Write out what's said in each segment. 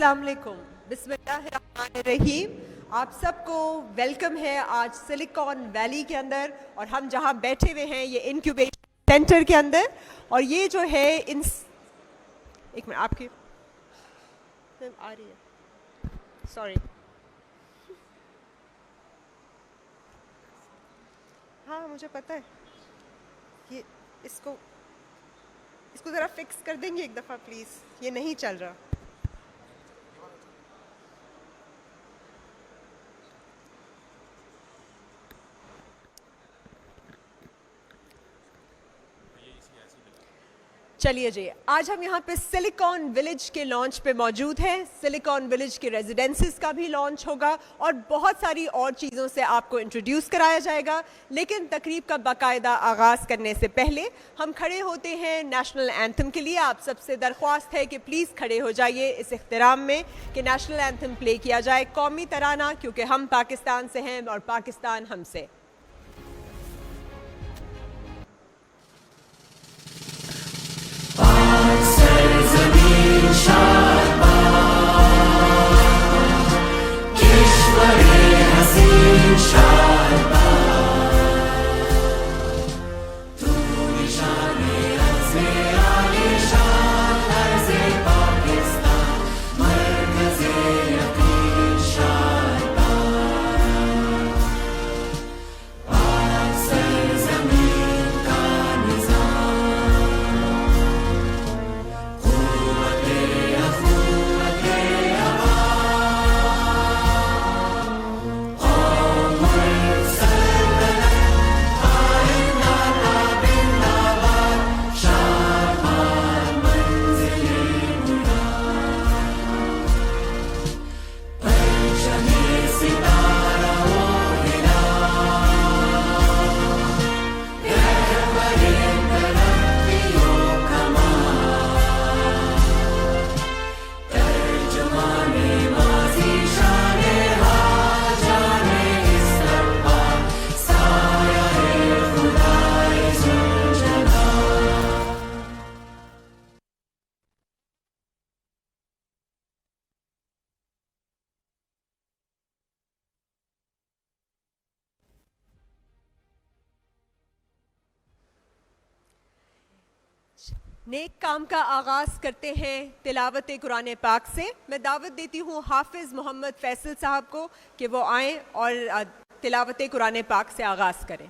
अस्सलाम वालेकुम, बिस्मिल्लाहिर्रहमानिर्रहीम। आप सबको वेलकम है आज सिलिकॉन वैली के अंदर, और हम जहां बैठे हुए हैं ये इंक्यूबेशन सेंटर के अंदर। और ये जो है एक मिनट, आपकी आ रही है, सॉरी। हाँ मुझे पता है, ये इसको इसको ज़रा फिक्स कर देंगे एक दफ़ा प्लीज़, ये नहीं चल रहा। चलिए जी, आज हम यहाँ पे सिलिकॉन विलेज के लॉन्च पे मौजूद हैं। सिलिकॉन विलेज के रेजिडेंसेस का भी लॉन्च होगा और बहुत सारी और चीज़ों से आपको इंट्रोड्यूस कराया जाएगा। लेकिन तकरीब का बाकायदा आगाज़ करने से पहले हम खड़े होते हैं नेशनल एंथम के लिए। आप सबसे दरख्वास्त है कि प्लीज़ खड़े हो जाइए इस इख्तिराम में कि नेशनल एंथम प्ले किया जाए, कौमी तराना, क्योंकि हम पाकिस्तान से हैं और पाकिस्तान हमसे। नेक काम का आगाज़ करते हैं तिलावत कुरान पाक से। मैं दावत देती हूँ हाफिज़ मोहम्मद फैसल साहब को कि वो आएँ और तिलावत कुरान पाक से आगाज़ करें।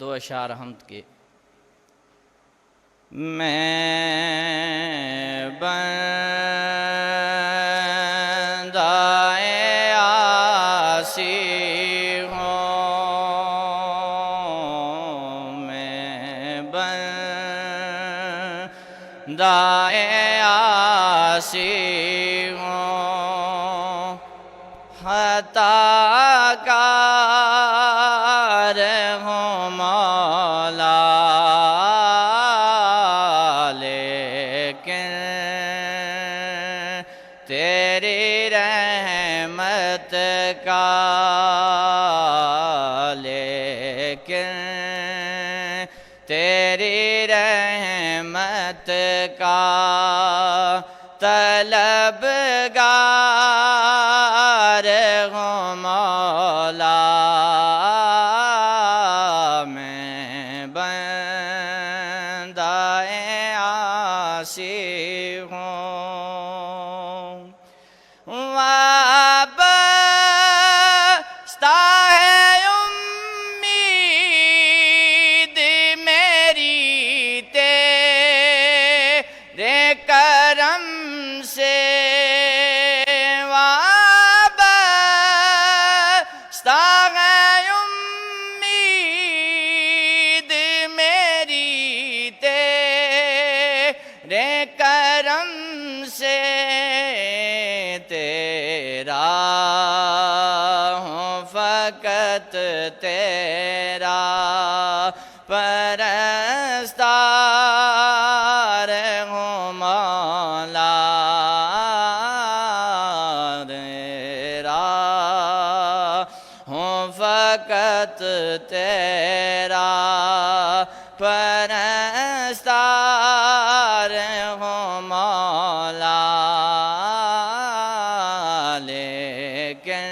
दो अशार हमद के मैं बंदाए आसी हूँ मैं बंदाए आसी हूँ खताकार हूँ मौला लेकिन तेरी रहमत का लेकिन तेरी रहमत का तलबगार हूँ मौला मैं बंदाए आसी हूँ वाबस्ता है उम्मीद मेरी तेरे करम से वाबस्ता है उम्मीद मेरी तेरे करम से तेरा हूँ फकत तेरा परस्तार हूँ मौला तेरा हूँ फकत तेरा परस्तार हूँ मौला लेकिन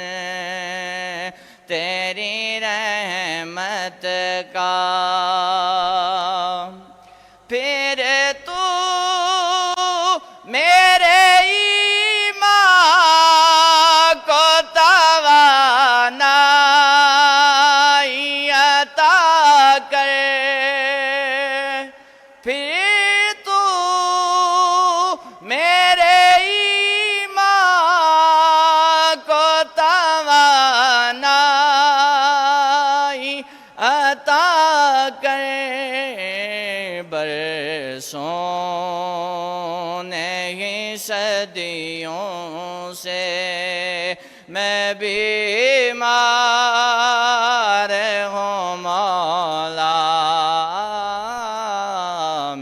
तेरी रहमत का फिर तू मेरे ईमान को तवानाई अता कर फिर तू मेरे ईमान को तवानाई अता कर बरसों नहीं सदियों से मैं बीमार हूँ मौला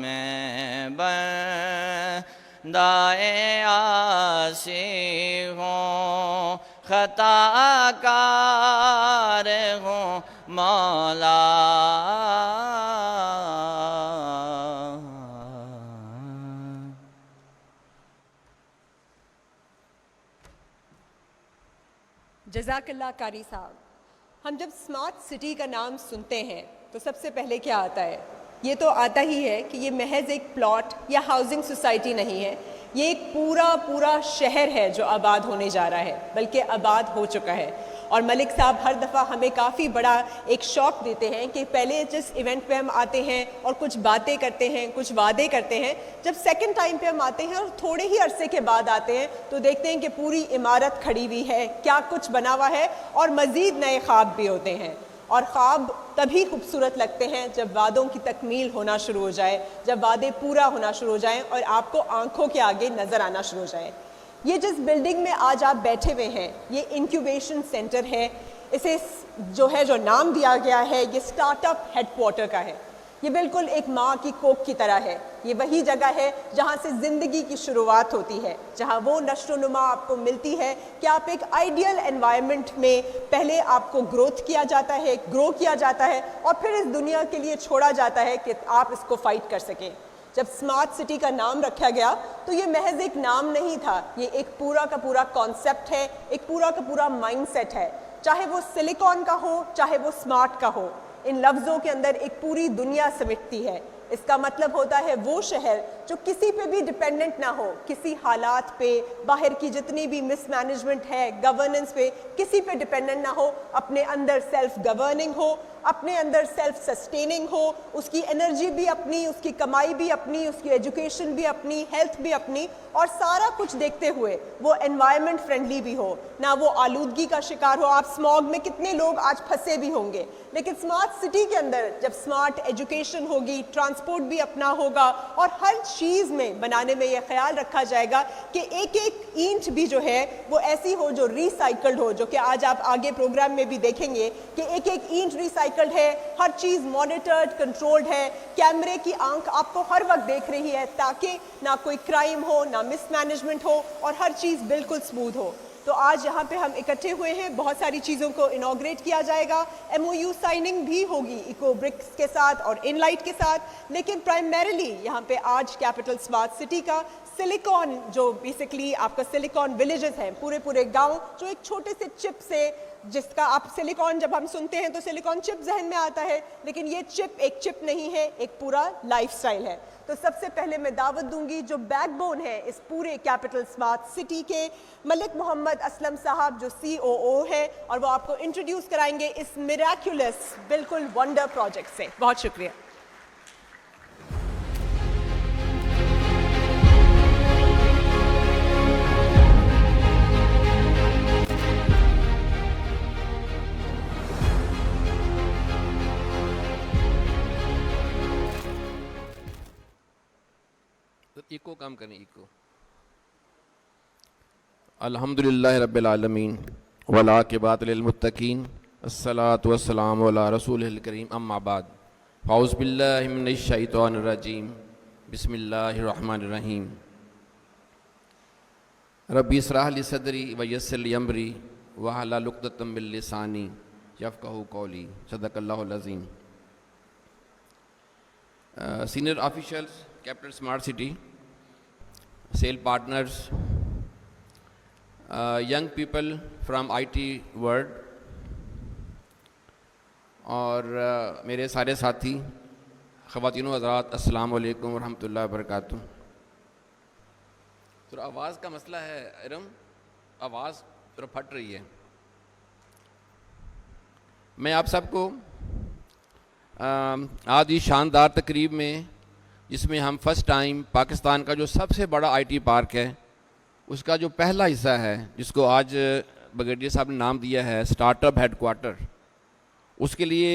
मैं बंदाए आसी हूँ खताकार हूँ मौला जज़ाकल्लाह कारी साहब। हम जब स्मार्ट सिटी का नाम सुनते हैं तो सबसे पहले क्या आता है? ये तो आता ही है कि ये महज एक प्लॉट या हाउसिंग सोसाइटी नहीं है, ये एक पूरा पूरा शहर है जो आबाद होने जा रहा है, बल्कि आबाद हो चुका है। और मलिक साहब हर दफ़ा हमें काफ़ी बड़ा एक शौक देते हैं कि पहले जिस इवेंट पे हम आते हैं और कुछ बातें करते हैं, कुछ वादे करते हैं, जब सेकंड टाइम पे हम आते हैं और थोड़े ही अरसे के बाद आते हैं तो देखते हैं कि पूरी इमारत खड़ी हुई है, क्या कुछ बना हुआ है और मज़ीद नए ख्वाब भी होते हैं। और ख्वाब तभी खूबसूरत लगते हैं जब वादों की तकमील होना शुरू हो जाए, जब वादे पूरा होना शुरू हो जाएं और आपको आंखों के आगे नज़र आना शुरू हो जाए। ये जिस बिल्डिंग में आज आप बैठे हुए हैं ये इंक्यूबेशन सेंटर है। इसे जो नाम दिया गया है ये स्टार्टअप हेडक्वार्टर का है। ये बिल्कुल एक माँ की कोख की तरह है। ये वही जगह है जहाँ से ज़िंदगी की शुरुआत होती है, जहाँ वो नशोनुमा आपको मिलती है कि आप एक आइडियल एनवायरनमेंट में पहले आपको ग्रोथ किया जाता है, ग्रो किया जाता है और फिर इस दुनिया के लिए छोड़ा जाता है कि आप इसको फाइट कर सकें। जब स्मार्ट सिटी का नाम रखा गया तो ये महज एक नाम नहीं था, ये एक पूरा का पूरा कॉन्सेप्ट है, एक पूरा का पूरा माइंडसेट है। चाहे वो सिलिकॉन का हो, चाहे वो स्मार्ट का हो, इन लफ्ज़ों के अंदर एक पूरी दुनिया सिमटती है। इसका मतलब होता है वो शहर जो किसी पे भी डिपेंडेंट ना हो, किसी हालात पे, बाहर की जितनी भी मिसमैनेजमेंट है, गवर्नेंस पे, किसी पे डिपेंडेंट ना हो, अपने अंदर सेल्फ गवर्निंग हो, अपने अंदर सेल्फ सस्टेनिंग हो, उसकी एनर्जी भी अपनी, उसकी कमाई भी अपनी, उसकी एजुकेशन भी अपनी, हेल्थ भी अपनी, और सारा कुछ देखते हुए वो एनवायरनमेंट फ्रेंडली भी हो, ना वो आलूदगी का शिकार हो। आप स्मॉग में कितने लोग आज फंसे भी होंगे, लेकिन स्मार्ट सिटी के अंदर जब स्मार्ट एजुकेशन होगी, ट्रांसपोर्ट भी अपना होगा और हर चीज़ में बनाने में यह ख्याल रखा जाएगा कि एक एक ईंट भी जो है वो ऐसी हो जो रिसाइकल्ड हो, जो कि आज आप आगे प्रोग्राम में भी देखेंगे कि एक एक ईंट रिसाइकल्ड है, हर चीज़ मॉनिटर्ड, कंट्रोल्ड है, कैमरे की आंख आपको हर वक्त देख रही है ताकि ना कोई क्राइम हो, ना मिसमैनेजमेंट हो और हर चीज़ बिल्कुल स्मूथ हो। तो आज यहाँ पे हम इकट्ठे हुए हैं, बहुत सारी चीज़ों को इनॉग्रेट किया जाएगा, MOU साइनिंग भी होगी इको ब्रिक्स के साथ और इनलाइट के साथ, लेकिन प्राइमरीली यहाँ पे आज कैपिटल स्मार्ट सिटी का सिलिकॉन, जो बेसिकली आपका सिलिकॉन विलेजेस हैं, पूरे पूरे गांव जो एक छोटे से चिप से, जिसका आप सिलिकॉन जब हम सुनते हैं तो सिलिकॉन चिप जहन में आता है, लेकिन ये चिप एक चिप नहीं है, एक पूरा लाइफस्टाइल है। तो सबसे पहले मैं दावत दूंगी जो बैकबोन है इस पूरे कैपिटल स्मार्ट सिटी के, मलिक मोहम्मद असलम साहब जो COO है, और वो आपको इंट्रोड्यूस कराएंगे इस मिराक्युलस बिल्कुल वंडर प्रोजेक्ट से। बहुत शुक्रिया। इको काम करें, इको। अल्हम्दुलिल्लाह रब्बिल आलमीन वल आक़िबतु लिल मुत्तक़ीन अस्सलातु वस्सलामु अला रसूलिल करीम अम्मा बाद फ़ाऊज़ु बिल्लाहि मिनश शैतानिर रजीम बिस्मिल्लाहिर रहमानिर रहीम रब्बी इश्रह ली सदरी व यस्सिर ली अमरी वहलुल उक़दतम मिन लिसानी यफ़क़हू क़ौली। सदक़ल्लाहुल अज़ीम। Senior officials, capital smart city, cell partners, young people from IT world और मेरे सारे साथी ख़वातीन हज़रात, अस्सलाम वालेकुम रहमतुल्लाहि व बरकातुहू। तो आवाज़ का मसला है इरम, आवाज़ थोड़ा फट रही है। मैं आप सबको आज इस शानदार तकरीब में, जिसमें हम फर्स्ट टाइम पाकिस्तान का जो सबसे बड़ा IT पार्क है उसका जो पहला हिस्सा है, जिसको आज ब्रिगेडियर साहब ने नाम दिया है स्टार्टअप हेडक्वार्टर, उसके लिए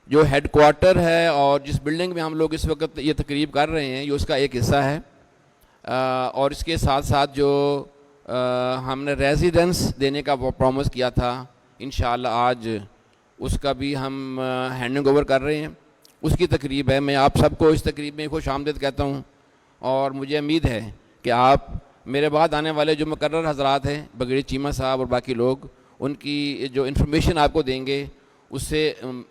जो हेडक्वार्टर है और जिस बिल्डिंग में हम लोग इस वक्त ये तकरीब कर रहे हैं, ये उसका एक हिस्सा है। और इसके साथ साथ जो हमने रेजिडेंस देने का प्रॉमिस किया था, इंशाअल्लाह आज उसका भी हम हैंडिंग ओवर कर रहे हैं, उसकी तकरीब है। मैं आप सबको इस तकरीब में खुश आमदीद कहता हूँ और मुझे उम्मीद है कि आप मेरे बाद आने वाले जो मुकर्रर हज़रात हैं, ब्रिगेडियर चीमा साहब और बाकी लोग, उनकी जो इन्फॉर्मेशन आपको देंगे उससे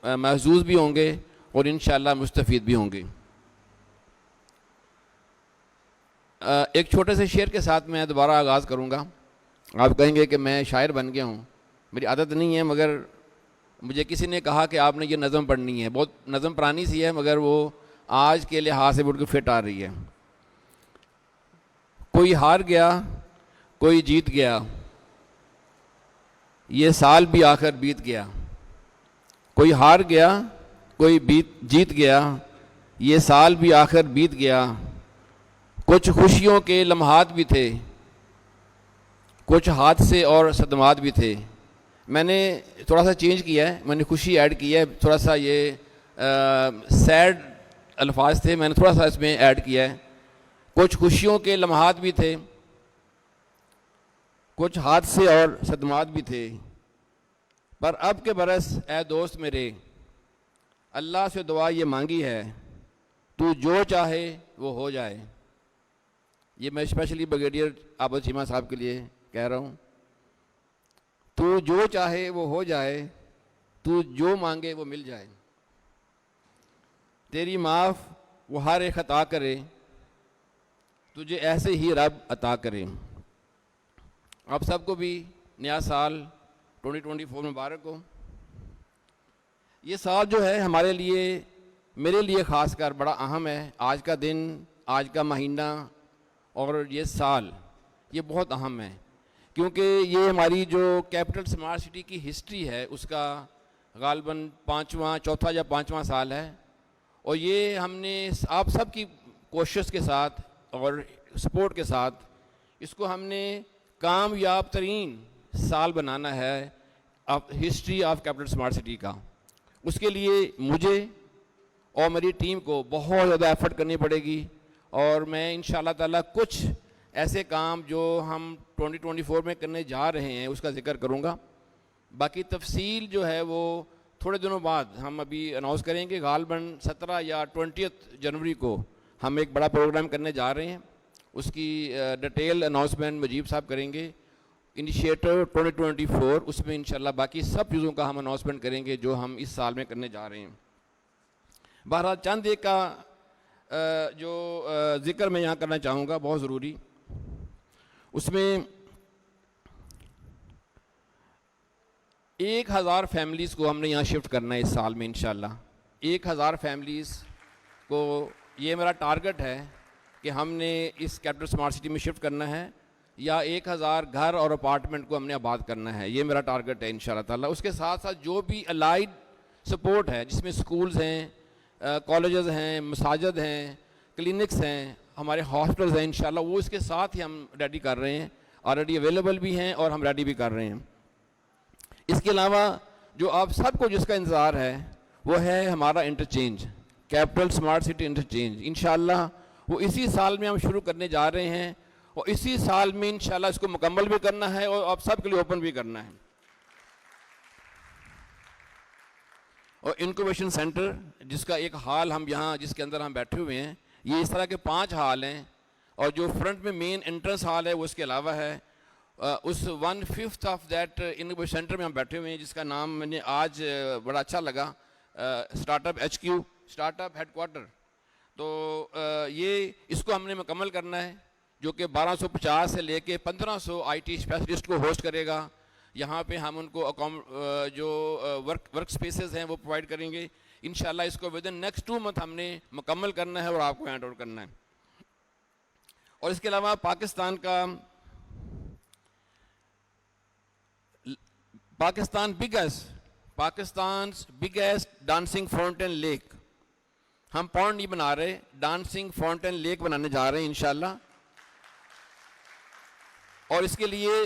महजूज़ भी होंगे और इंशाअल्लाह मुस्तफ़ीद भी होंगे। एक छोटे से शेर के साथ मैं दोबारा आगाज़ करूँगा। आप कहेंगे कि मैं शायर बन गया हूँ, मेरी आदत नहीं है, मगर मुझे किसी ने कहा कि आपने ये नज़म पढ़नी है। बहुत नज़म पुरानी सी है, मगर वो आज के लिहाज से बिल्कुल फिट आ रही है। कोई हार गया, कोई जीत गया, ये साल भी आखिर बीत गया। कोई हार गया, कोई जीत गया, ये साल भी आखिर बीत गया। कुछ खुशियों के लम्हात भी थे, कुछ हादसे और सदमात भी थे। मैंने थोड़ा सा चेंज किया है, मैंने खुशी ऐड की है, थोड़ा सा ये सैड अल्फाज थे, मैंने थोड़ा सा इसमें ऐड किया है। कुछ खुशियों के लम्हात भी थे, कुछ हादसे और सदमात भी थे, पर अब के बरस ए दोस्त मेरे, अल्लाह से दुआ ये मांगी है, तू जो चाहे वो हो जाए। ये मैं स्पेशली ब्रिगेडियर आबद चीमा साहब के लिए कह रहा हूँ। तू जो चाहे वो हो जाए, तू जो मांगे वो मिल जाए। तेरी माफ़ वो हर एक खता करे, तुझे ऐसे ही रब अता करे। आप सबको भी नया साल 2024 मुबारक हो। ये साल जो है हमारे लिए, मेरे लिए ख़ासकर बड़ा अहम है। आज का दिन, आज का महीना और ये साल, ये बहुत अहम है, क्योंकि ये हमारी जो कैपिटल स्मार्ट सिटी की हिस्ट्री है उसका गालबन चौथा या पाँचवां साल है। और ये हमने आप सब की कोशिश के साथ और सपोर्ट के साथ इसको हमने कामयाब तरीन साल बनाना है history of capital smart city का। उसके लिए मुझे और मेरी टीम को बहुत ज़्यादा एफर्ट करनी पड़ेगी, और मैं इंशाल्लाह ताला कुछ ऐसे काम जो हम 2024 में करने जा रहे हैं उसका जिक्र करूँगा। बाकी तफसील जो है वो थोड़े दिनों बाद हम अभी अनाउंस करेंगे। गालबन 17 या 20 जनवरी को हम एक बड़ा प्रोग्राम करने जा रहे हैं, उसकी डिटेल अनाउंसमेंट मुजीब साहब करेंगे। इनिशिएटिव 2024, उसमें इंशाल्लाह बाकी सब चीज़ों का हम अनाउंसमेंट करेंगे जो हम इस साल में करने जा रहे हैं। बहरहाल चंद एक का जो ज़िक्र मैं यहाँ करना चाहूँगा बहुत ज़रूरी, उसमें 1000 फैमिलीज़ को हमने यहाँ शिफ्ट करना है इस साल में इंशाल्लाह। 1000 फैमिलीज़ को ये मेरा टारगेट है कि हमने इस कैपिटल स्मार्ट सिटी में शिफ्ट करना है, या 1000 घर और अपार्टमेंट को हमने आबाद करना है। ये मेरा टारगेट है इंशाल्लाह ताला। उसके साथ साथ जो भी अलाइड सपोर्ट है, जिसमें स्कूल्स हैं, कॉलेजेस हैं, मसाजिद हैं, क्लिनिक्स हैं, हमारे हॉस्पिटल्स हैं, इंशाल्लाह वो इसके साथ ही हम रेडी कर रहे हैं। ऑलरेडी अवेलेबल भी हैं और हम रेडी भी कर रहे हैं। इसके अलावा जो आप सबको जिसका इंतज़ार है वो है हमारा interchange, capital smart city interchange. इंशाल्लाह वो इसी साल में हम शुरू करने जा रहे हैं, और इसी साल में इंशाल्लाह इसको मुकम्मल भी करना है और आप सबके लिए ओपन भी करना है। और इंक्यूबेशन सेंटर, जिसका एक हाल हम यहाँ जिसके अंदर हम बैठे हुए हैं, ये इस तरह के 5 हाल हैं, और जो फ्रंट में मेन एंट्रेंस हाल है वो इसके अलावा है। उस 1/5 ऑफ दैट इंक्यूबेशन सेंटर में हम बैठे हुए हैं, जिसका नाम मैंने आज बड़ा अच्छा लगा, स्टार्टअप HQ, स्टार्टअप हेडक्वार्टर। तो ये इसको हमने मुकम्मल करना है, जो कि 1250 से लेके 1500 IT स्पेशलिस्ट को होस्ट करेगा। यहाँ पे हम उनको जो वर्क स्पेसेस हैं वो प्रोवाइड करेंगे। इंशाल्लाह इसको विद इन नेक्स्ट 2 मंथ हमने मुकम्मल करना है और आपको हैंड ओवर करना है। और इसके अलावा Pakistan biggest dancing fountain lake, हम पॉन्ड नहीं बना रहे, डांसिंग फाउंटेन लेक बनाने जा रहे हैं इंशाल्लाह। और इसके लिए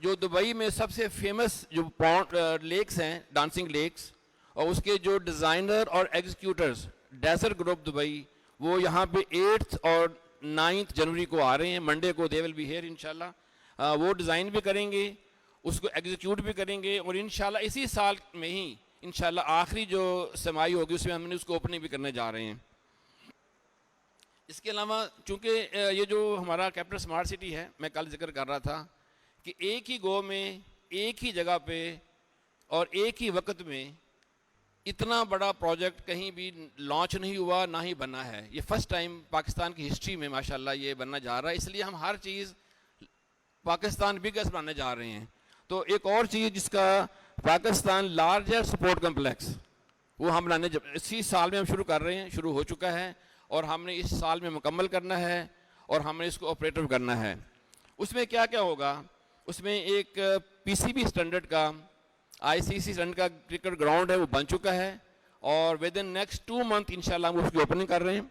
जो दुबई में सबसे फेमस जो पॉन्ड लेक्स हैं, डांसिंग लेक्स, और उसके जो डिज़ाइनर और एग्जीक्यूटर्स डेजर्ट ग्रुप दुबई, वो यहाँ पे 8th और 9th जनवरी को आ रहे हैं। मंडे को दे विल बी हियर इंशाल्लाह। वो डिज़ाइन भी करेंगे, उसको एग्जीक्यूट भी करेंगे, और इंशाल्लाह इसी साल में ही इंशाल्लाह आखिरी जो समाई होगी उसमें हमने उसको ओपनिंग भी करने जा रहे हैं। इसके अलावा चूँकि ये जो हमारा कैपिटल स्मार्ट सिटी है, मैं कल जिक्र कर रहा था कि एक ही गो में, एक ही जगह पे और एक ही वक्त में इतना बड़ा प्रोजेक्ट कहीं भी लॉन्च नहीं हुआ, ना ही बना है। ये फर्स्ट टाइम पाकिस्तान की हिस्ट्री में माशाल्लाह ये बनना जा रहा है, इसलिए हम हर चीज़ पाकिस्तान बिगेस्ट बनाने जा रहे हैं। तो एक और चीज़ जिसका पाकिस्तान लार्जेस्ट स्पोर्ट कम्प्लेक्स, वो हम बनाने इसी साल में हम शुरू कर रहे हैं, शुरू हो चुका है और हमने इस साल में मुकम्मल करना है और हमने इसको ऑपरेटिव करना है। उसमें क्या क्या होगा, उसमें एक पीसीबी स्टैंडर्ड का, आईसीसी स्टैंडर्ड का क्रिकेट ग्राउंड है, वो बन चुका है और विद इन नेक्स्ट 2 मंथ इंशाल्लाह हम उसकी ओपनिंग कर रहे हैं।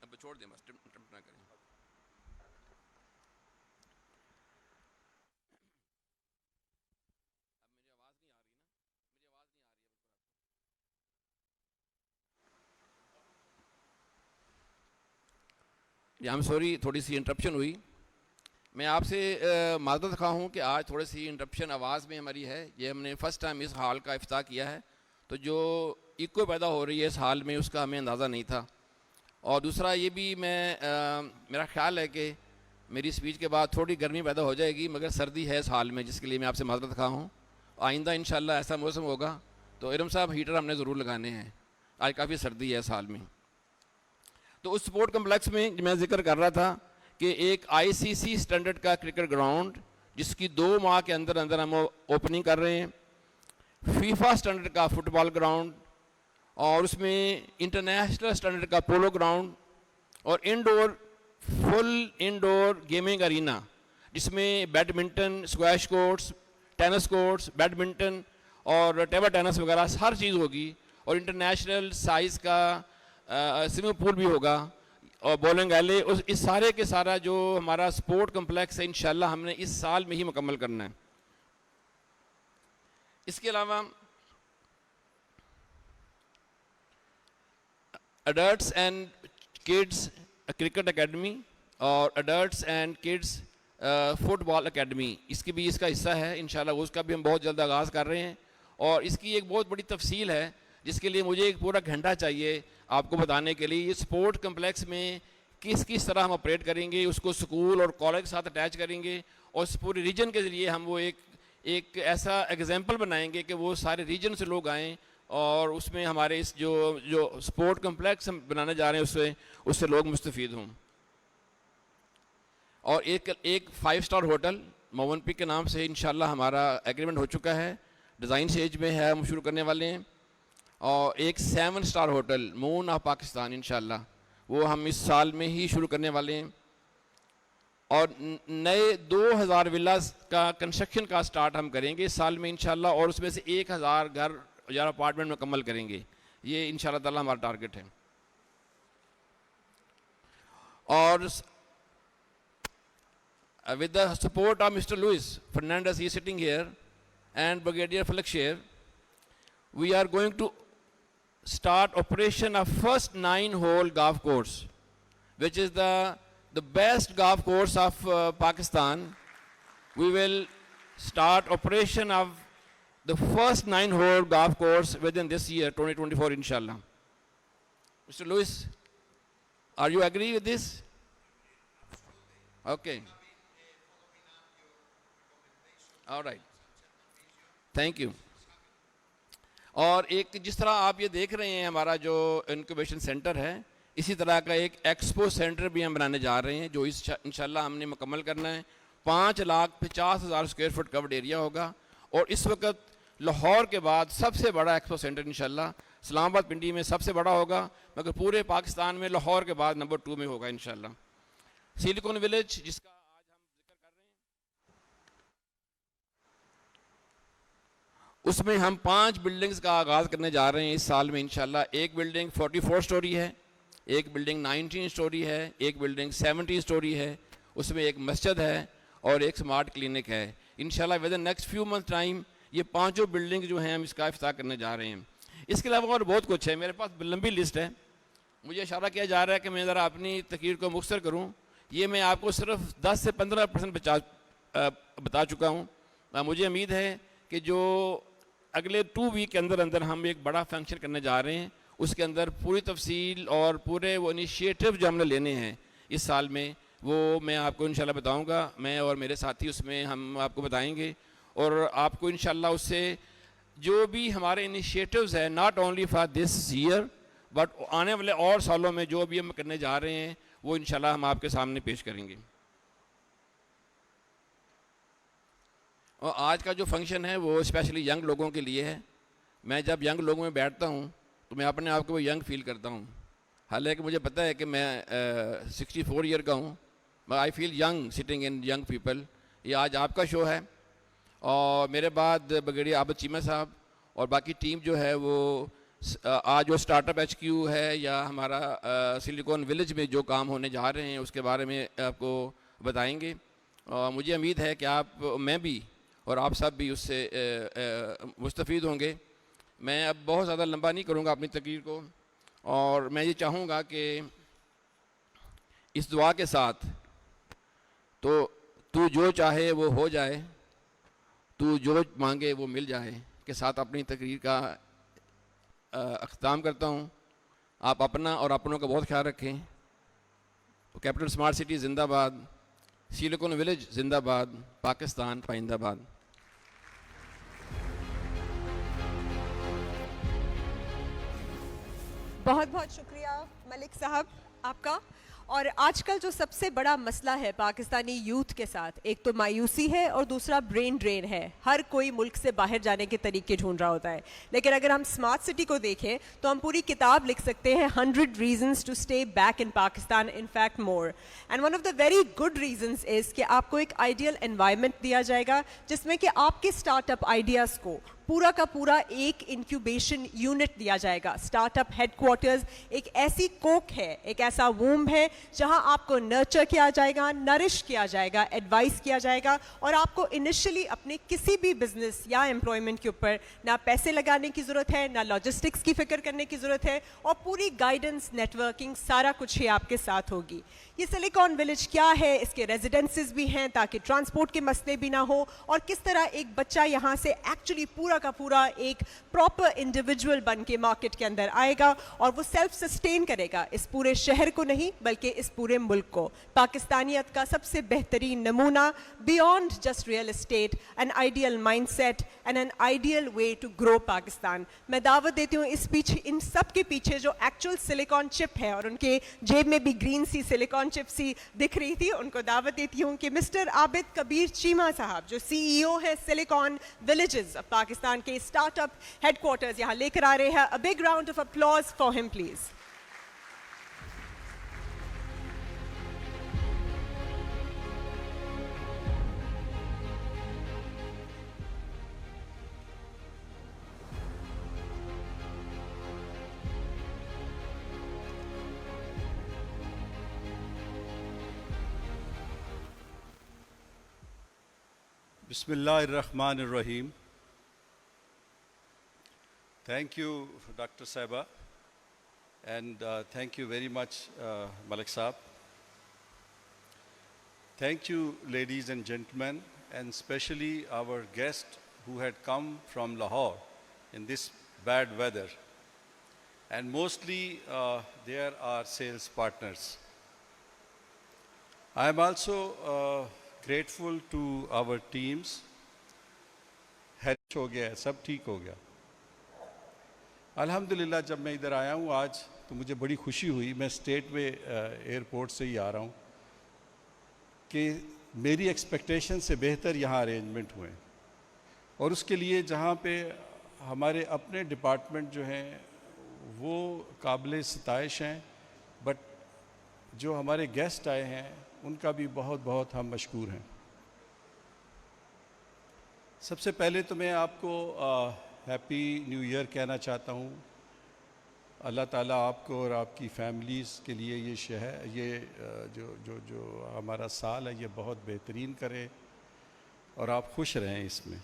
अब छोड़ दें, बस अटेम्प्ट ना करें। आई एम सॉरी, थोड़ी सी इंटरप्शन हुई। मैं आपसे माजरत खा हूँ कि आज थोड़ी सी इंटरप्शन आवाज़ में हमारी है। ये हमने फ़र्स्ट टाइम इस हाल का इफ्ताह किया है, तो जो इको पैदा हो रही है इस हाल में उसका हमें अंदाज़ा नहीं था। और दूसरा ये भी मेरा ख्याल है कि मेरी स्पीच के बाद थोड़ी गर्मी पैदा हो जाएगी, मगर सर्दी है इस हाल में, जिसके लिए मैं आपसे माजरत खा हूँ। आइंदा इंशाल्लाह ऐसा मौसम होगा तो इरम साहब हीटर हमने ज़रूर लगाने हैं, आज काफ़ी सर्दी है इस हाल में। तो उस स्पोर्ट कम्प्लेक्स में मैं जिक्र कर रहा था कि एक आईसीसी स्टैंडर्ड का क्रिकेट ग्राउंड, जिसकी 2 माह के अंदर अंदर हम ओपनिंग कर रहे हैं, फीफा स्टैंडर्ड का फुटबॉल ग्राउंड और उसमें इंटरनेशनल स्टैंडर्ड का पोलो ग्राउंड और फुल इंडोर गेमिंग अरीना, जिसमें badminton, squash courts, tennis courts, badminton और टेबल टेनिस वगैरह हर चीज़ होगी और इंटरनेशनल साइज़ का स्विमिंग पूल भी होगा और बॉलिंग एले। इस सारे के सारा जो हमारा स्पोर्ट कम्प्लेक्स है इंशाल्लाह हमने इस साल में ही मुकम्मल करना है। इसके अलावा adults and kids cricket academy और adults and kids football academy, इसकी भी इसका हिस्सा है इंशाल्लाह, उसका भी हम बहुत जल्द आगाज़ कर रहे हैं। और इसकी एक बहुत बड़ी तफसील है जिसके लिए मुझे एक पूरा घंटा चाहिए आपको बताने के लिए। ये स्पोर्ट कम्प्लेक्स में किस तरह हम ऑपरेट करेंगे, उसको स्कूल और कॉलेज के साथ अटैच करेंगे और इस पूरे रीजन के ज़रिए हम वो एक ऐसा एग्जाम्पल बनाएंगे कि वो सारे रीजन से लोग आएँ और उसमें हमारे इस जो स्पोर्ट कम्प्लेक्स हम बनाने जा रहे हैं उससे लोग मुस्तफ़ीद हों। और एक 5 स्टार होटल मोवनपिक के नाम से इंशाल्लाह हमारा एग्रीमेंट हो चुका है, डिज़ाइन स्टेज में है, हम शुरू करने वाले हैं। और एक 7 star hotel moon of Pakistan इंशाल्लाह वो हम इस साल में ही शुरू करने वाले हैं। और नए 2000 विलास का कंस्ट्रक्शन का स्टार्ट हम करेंगे इस साल में इंशाल्लाह, और उसमें से 1000 घर या अपार्टमेंट मुकम्मल करेंगे, ये इंशाल्लाह ताला हमारा टारगेट है। और with the support of Mr. Luis Fernandez, he is sitting here, and Brigadier Falak Sher, we are going to start operation of first 9-hole golf course, which is the best golf course of Pakistan. We will start operation of the first 9-hole golf course within this year 2024 inshallah. Mr. Luis, are you agree with this? Okay. All right. Thank you. और एक जिस तरह आप ये देख रहे हैं हमारा जो इंक्यूबेशन सेंटर है, इसी तरह का एक एक्सपो सेंटर भी हम बनाने जा रहे हैं जो इंशाल्लाह हमने मुकम्मल करना है। 5,50,000 स्क्वायर फुट कवर्ड एरिया होगा और इस वक्त लाहौर के बाद सबसे बड़ा एक्सपो सेंटर इंशाल्लाह इस्लामाबाद पिंडी में सबसे बड़ा होगा, मगर पूरे पाकिस्तान में लाहौर के बाद नंबर 2 में होगा इंशाल्लाह। सिलिकॉन विलेज जिसका उसमें हम 5 बिल्डिंग्स का आगाज़ करने जा रहे हैं इस साल में इंशाल्लाह। एक बिल्डिंग 44 स्टोरी है, एक बिल्डिंग 19 स्टोरी है, एक बिल्डिंग 70 स्टोरी है, उसमें एक मस्जिद है और एक स्मार्ट क्लिनिक है। इंशाल्लाह with in next few month time ये 5 बिल्डिंग जो हैं हम इसका इफ्ताह करने जा रहे हैं। इसके अलावा और बहुत कुछ है, मेरे पास लंबी लिस्ट है, मुझे इशारा किया जा रहा है कि मैं ज़रा अपनी तकरीर को मुख्तसर करूँ। ये मैं आपको सिर्फ 10 से 15% बता चुका हूँ। मुझे उम्मीद है कि जो अगले 2 वीक के अंदर अंदर हम एक बड़ा फंक्शन करने जा रहे हैं, उसके अंदर पूरी तफसील और पूरे वो इनिशिएटिव जो हमने लेने हैं इस साल में वो मैं आपको इंशाल्लाह बताऊंगा। मैं और मेरे साथी उसमें हम आपको बताएंगे और आपको इंशाल्लाह उससे जो भी हमारे इनिशिएटिव्स है, not only for this year but आने वाले और सालों में जो भी हम करने जा रहे हैं वो इंशाल्लाह हम आपके सामने पेश करेंगे। और आज का जो फंक्शन है वो स्पेशली यंग लोगों के लिए है। मैं जब यंग लोगों में बैठता हूँ तो मैं अपने आप को यंग फील करता हूँ, हालांकि मुझे पता है कि मैं 64 ईयर का हूँ, but I feel young sitting in young people. ये आज आपका शो है और मेरे बाद बगेड़िया आबद चीमा साहब और बाकी टीम जो है वो आज जो स्टार्टअप HQ है या हमारा सिलिकॉन विलेज में जो काम होने जा रहे हैं उसके बारे में आपको बताएंगे। और मुझे उम्मीद है कि मैं भी और आप सब भी उससे मुस्तफ़ीद होंगे। मैं अब बहुत ज़्यादा लंबा नहीं करूँगा अपनी तकरीर को और मैं ये चाहूँगा कि इस दुआ के साथ तो तू जो चाहे वो हो जाए, तू जो मांगे वो मिल जाए के साथ अपनी तकरीर का अख्ताम करता हूँ। आप अपना और अपनों का बहुत ख्याल रखें। कैपिटल स्मार्ट सिटी जिंदाबाद, सिलिकॉन विलेज जिंदाबाद, पाकिस्तान पाइंदाबाद। बहुत बहुत शुक्रिया मलिक साहब आपका। और आजकल जो सबसे बड़ा मसला है पाकिस्तानी यूथ के साथ, एक तो मायूसी है और दूसरा ब्रेन ड्रेन है। हर कोई मुल्क से बाहर जाने के तरीके ढूंढ रहा होता है, लेकिन अगर हम स्मार्ट सिटी को देखें तो हम पूरी किताब लिख सकते हैं 100 reasons to stay back in Pakistan, in fact more. And one of the very good reasons is कि आपको एक आइडियल एनवायरनमेंट दिया जाएगा जिसमें कि आपके स्टार्टअप आइडियाज़ को पूरा का पूरा एक इंक्यूबेशन यूनिट दिया जाएगा। स्टार्टअप हेडक्वार्टर्स एक ऐसी कोक है, एक ऐसा वूम है जहां आपको नर्चर किया जाएगा, नरिश किया जाएगा, एडवाइस किया जाएगा और आपको इनिशियली अपने किसी भी बिजनेस या एम्प्लॉयमेंट के ऊपर ना पैसे लगाने की ज़रूरत है, ना लॉजिस्टिक्स की फिक्र करने की ज़रूरत है और पूरी गाइडेंस, नेटवर्किंग, सारा कुछ ही आपके साथ होगी। ये सिलिकॉन विलेज क्या है, इसके रेजिडेंसेस भी हैं ताकि ट्रांसपोर्ट के मसले भी ना हो और किस तरह एक बच्चा यहाँ से एक्चुअली पूरा का पूरा एक प्रॉपर इंडिविजुअल बन के मार्केट के अंदर आएगा और वो सेल्फ सस्टेन करेगा इस पूरे शहर को नहीं बल्कि इस पूरे मुल्क को। पाकिस्तानियत का सबसे बेहतरीन नमूना, beyond just real estate, an ideal mindset and an ideal way to grow Pakistan. मैं दावत देती हूँ इस पीछे, इन सब के पीछे जो एक्चुअल सिलिकॉन चिप है और उनके जेब में भी ग्रीन सी सिलिकॉन चिप सी दिख रही थी, उनको दावत देती हूँ कि मिस्टर आबिद कबीर चीमा साहब जो CEO है सिलिकॉन विलेजेस ऑफ पाकिस्तान के स्टार्टअप हेडक्वार्टर्स यहाँ लेकर आ रहे हैं। अ big round of applause for him please. Bismillahirrahmanirrahim. Thank you, Dr. Saiba, and thank you very much, Malik Saab. Thank you, ladies and gentlemen, and especially our guests who had come from Lahore in this bad weather. And mostly they are our sales partners. I am also grateful to our teams. हो गया है, सब ठीक हो गया अल्हम्दुलिल्लाह। जब मैं इधर आया हूँ आज तो मुझे बड़ी खुशी हुई। मैं स्टेट वे एयरपोर्ट से ही आ रहा हूँ कि मेरी एक्सपेक्टेशन से बेहतर यहाँ अरेंजमेंट हुए और उसके लिए जहाँ पे हमारे अपने डिपार्टमेंट जो हैं वो काबिल सताइश हैं, बट जो हमारे गेस्ट आए हैं उनका भी बहुत बहुत हम मशकूर हैं। सबसे पहले तो मैं आपको हैप्पी न्यू ईयर कहना चाहता हूँ। अल्लाह ताला आपको और आपकी फैमिलीज़ के लिए ये शहर, ये जो जो जो हमारा साल है ये बहुत बेहतरीन करे और आप खुश रहें इसमें।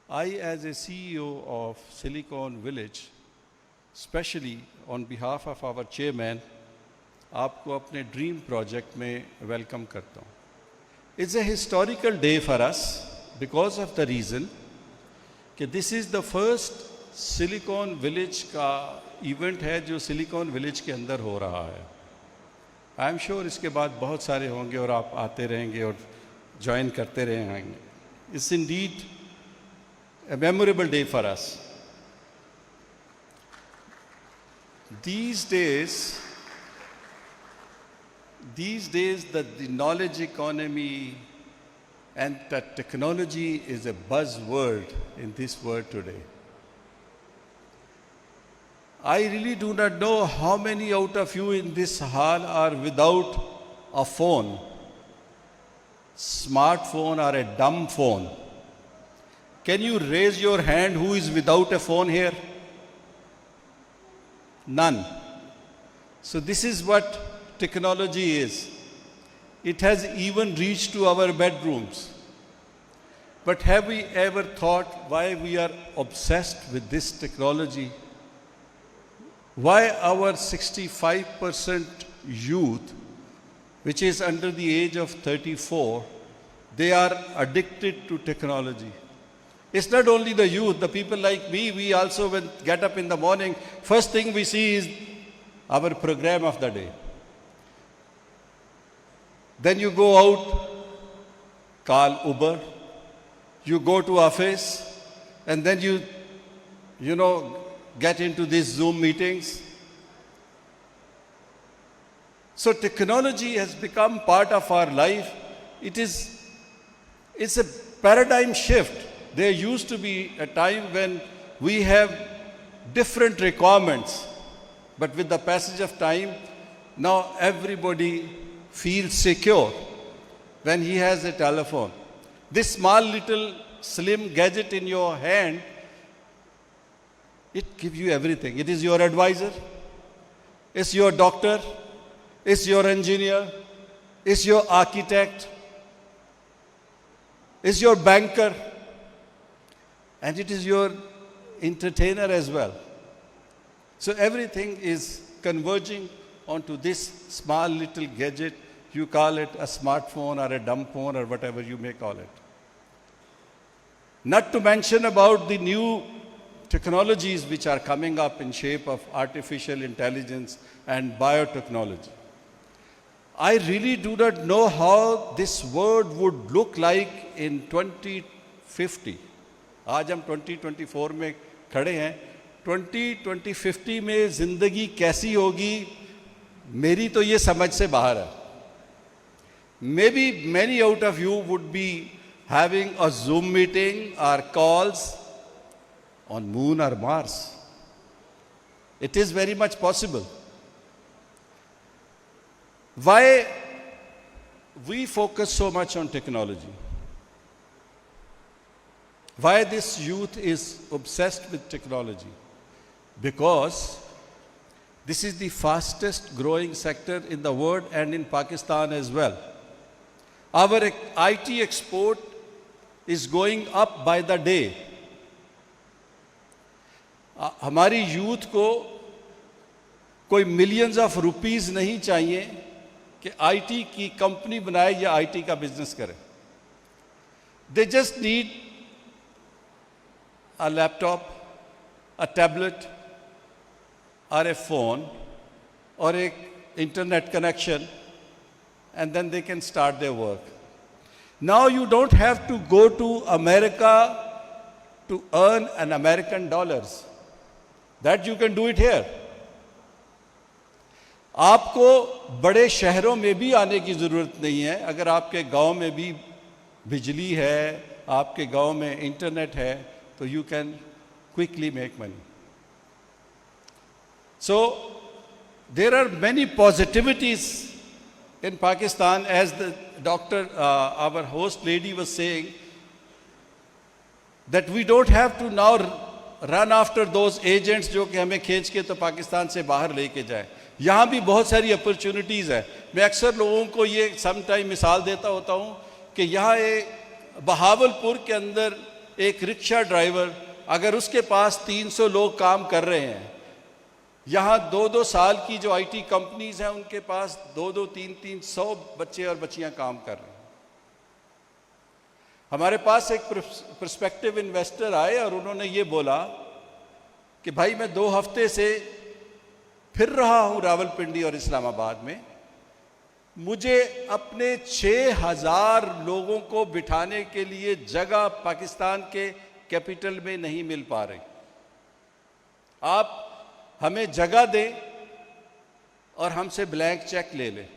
I as a CEO of Silicon Village specially on behalf of our chairman आपको अपने ड्रीम प्रोजेक्ट में वेलकम करता हूँ। It's a historical day for us because of the reason कि this is the first Silicon Village का event है जो silicon village के अंदर हो रहा है। आई एम श्योर इसके बाद बहुत सारे होंगे और आप आते रहेंगे और ज्वाइन करते रहेंगे. It's Indeed a memorable day for us. These days that the knowledge economy and that technology is a buzzword in this world today. I really do not know how many out of you in this hall are without a phone, smartphone or a dumb phone. Can you raise your hand who is without a phone here? None. So this is what technology is. It has even reached to our bedrooms. But have we ever thought why we are obsessed with this technology? Why our 65% youth, which is under the age of 34, they are addicted to technology. It's not only the youth, the people like me, we also when get up in the morning, first thing we see is our program of the day. Then you go out, call Uber, you go to office, and then you get into these Zoom meetings. So technology has become part of our life. It's a paradigm shift. There used to be a time when we have different requirements, but with the passage of time, now everybody feels secure when he has a telephone. This small little slim gadget in your hand, it gives you everything. It is your advisor, it's your doctor, it's your engineer, it's your architect, it's your banker, and it is your entertainer as well. So everything is converging onto this small little gadget. You call it a smartphone or a dumb phone or whatever you may call it. Not to mention about the new technologies which are coming up in shape of artificial intelligence and biotechnology. I really do not know how this world would look like in 2050. आज हम 2024 में खड़े हैं. 2050 में जिंदगी कैसी होगी मेरी तो ये समझ से बाहर है. Maybe many out of you would be having a Zoom meeting or calls on Moon or Mars. It is very much possible. Why we focus so much on technology? Why this youth is obsessed with technology? Because this is the fastest growing sector in the world and in Pakistan as well. Our IT export is going up by the day. हमारी youth को कोई millions of rupees नहीं चाहिए कि IT की company बनाए या IT का बिजनेस करे. They just need a laptop, a tablet, or a phone, or a internet connection, and then they can start their work. Now you don't have to go to America to earn an American dollars. That you can do it here. आपको बड़े शहरों में भी आने की ज़रूरत नहीं है. अगर आपके गांव में भी बिजली है, आपके गांव में इंटरनेट है, so you can quickly make money. So there are many positivities in Pakistan, as the doctor, our host lady was saying, that we don't have to now run after those agents जो कि हमें खींच के तो पाकिस्तान से बाहर लेके जाए. यहाँ भी बहुत सारी अपॉर्चुनिटीज़ है. मैं अक्सर लोगों को ये समटाइम मिसाल देता होता हूँ कि यहाँ बहावलपुर के अंदर एक रिक्शा ड्राइवर, अगर उसके पास 300 लोग काम कर रहे हैं, यहाँ 2-2 साल की जो आईटी कंपनीज हैं उनके पास 2-2, 3-3 100 बच्चे और बच्चियाँ काम कर रहे हैं. हमारे पास एक पर्सपेक्टिव इन्वेस्टर आए और उन्होंने ये बोला कि भाई मैं 2 हफ्ते से फिर रहा हूँ रावलपिंडी और इस्लामाबाद में, मुझे अपने 6,000 लोगों को बिठाने के लिए जगह पाकिस्तान के कैपिटल में नहीं मिल पा रही। आप हमें जगह दें और हमसे ब्लैंक चेक ले लें।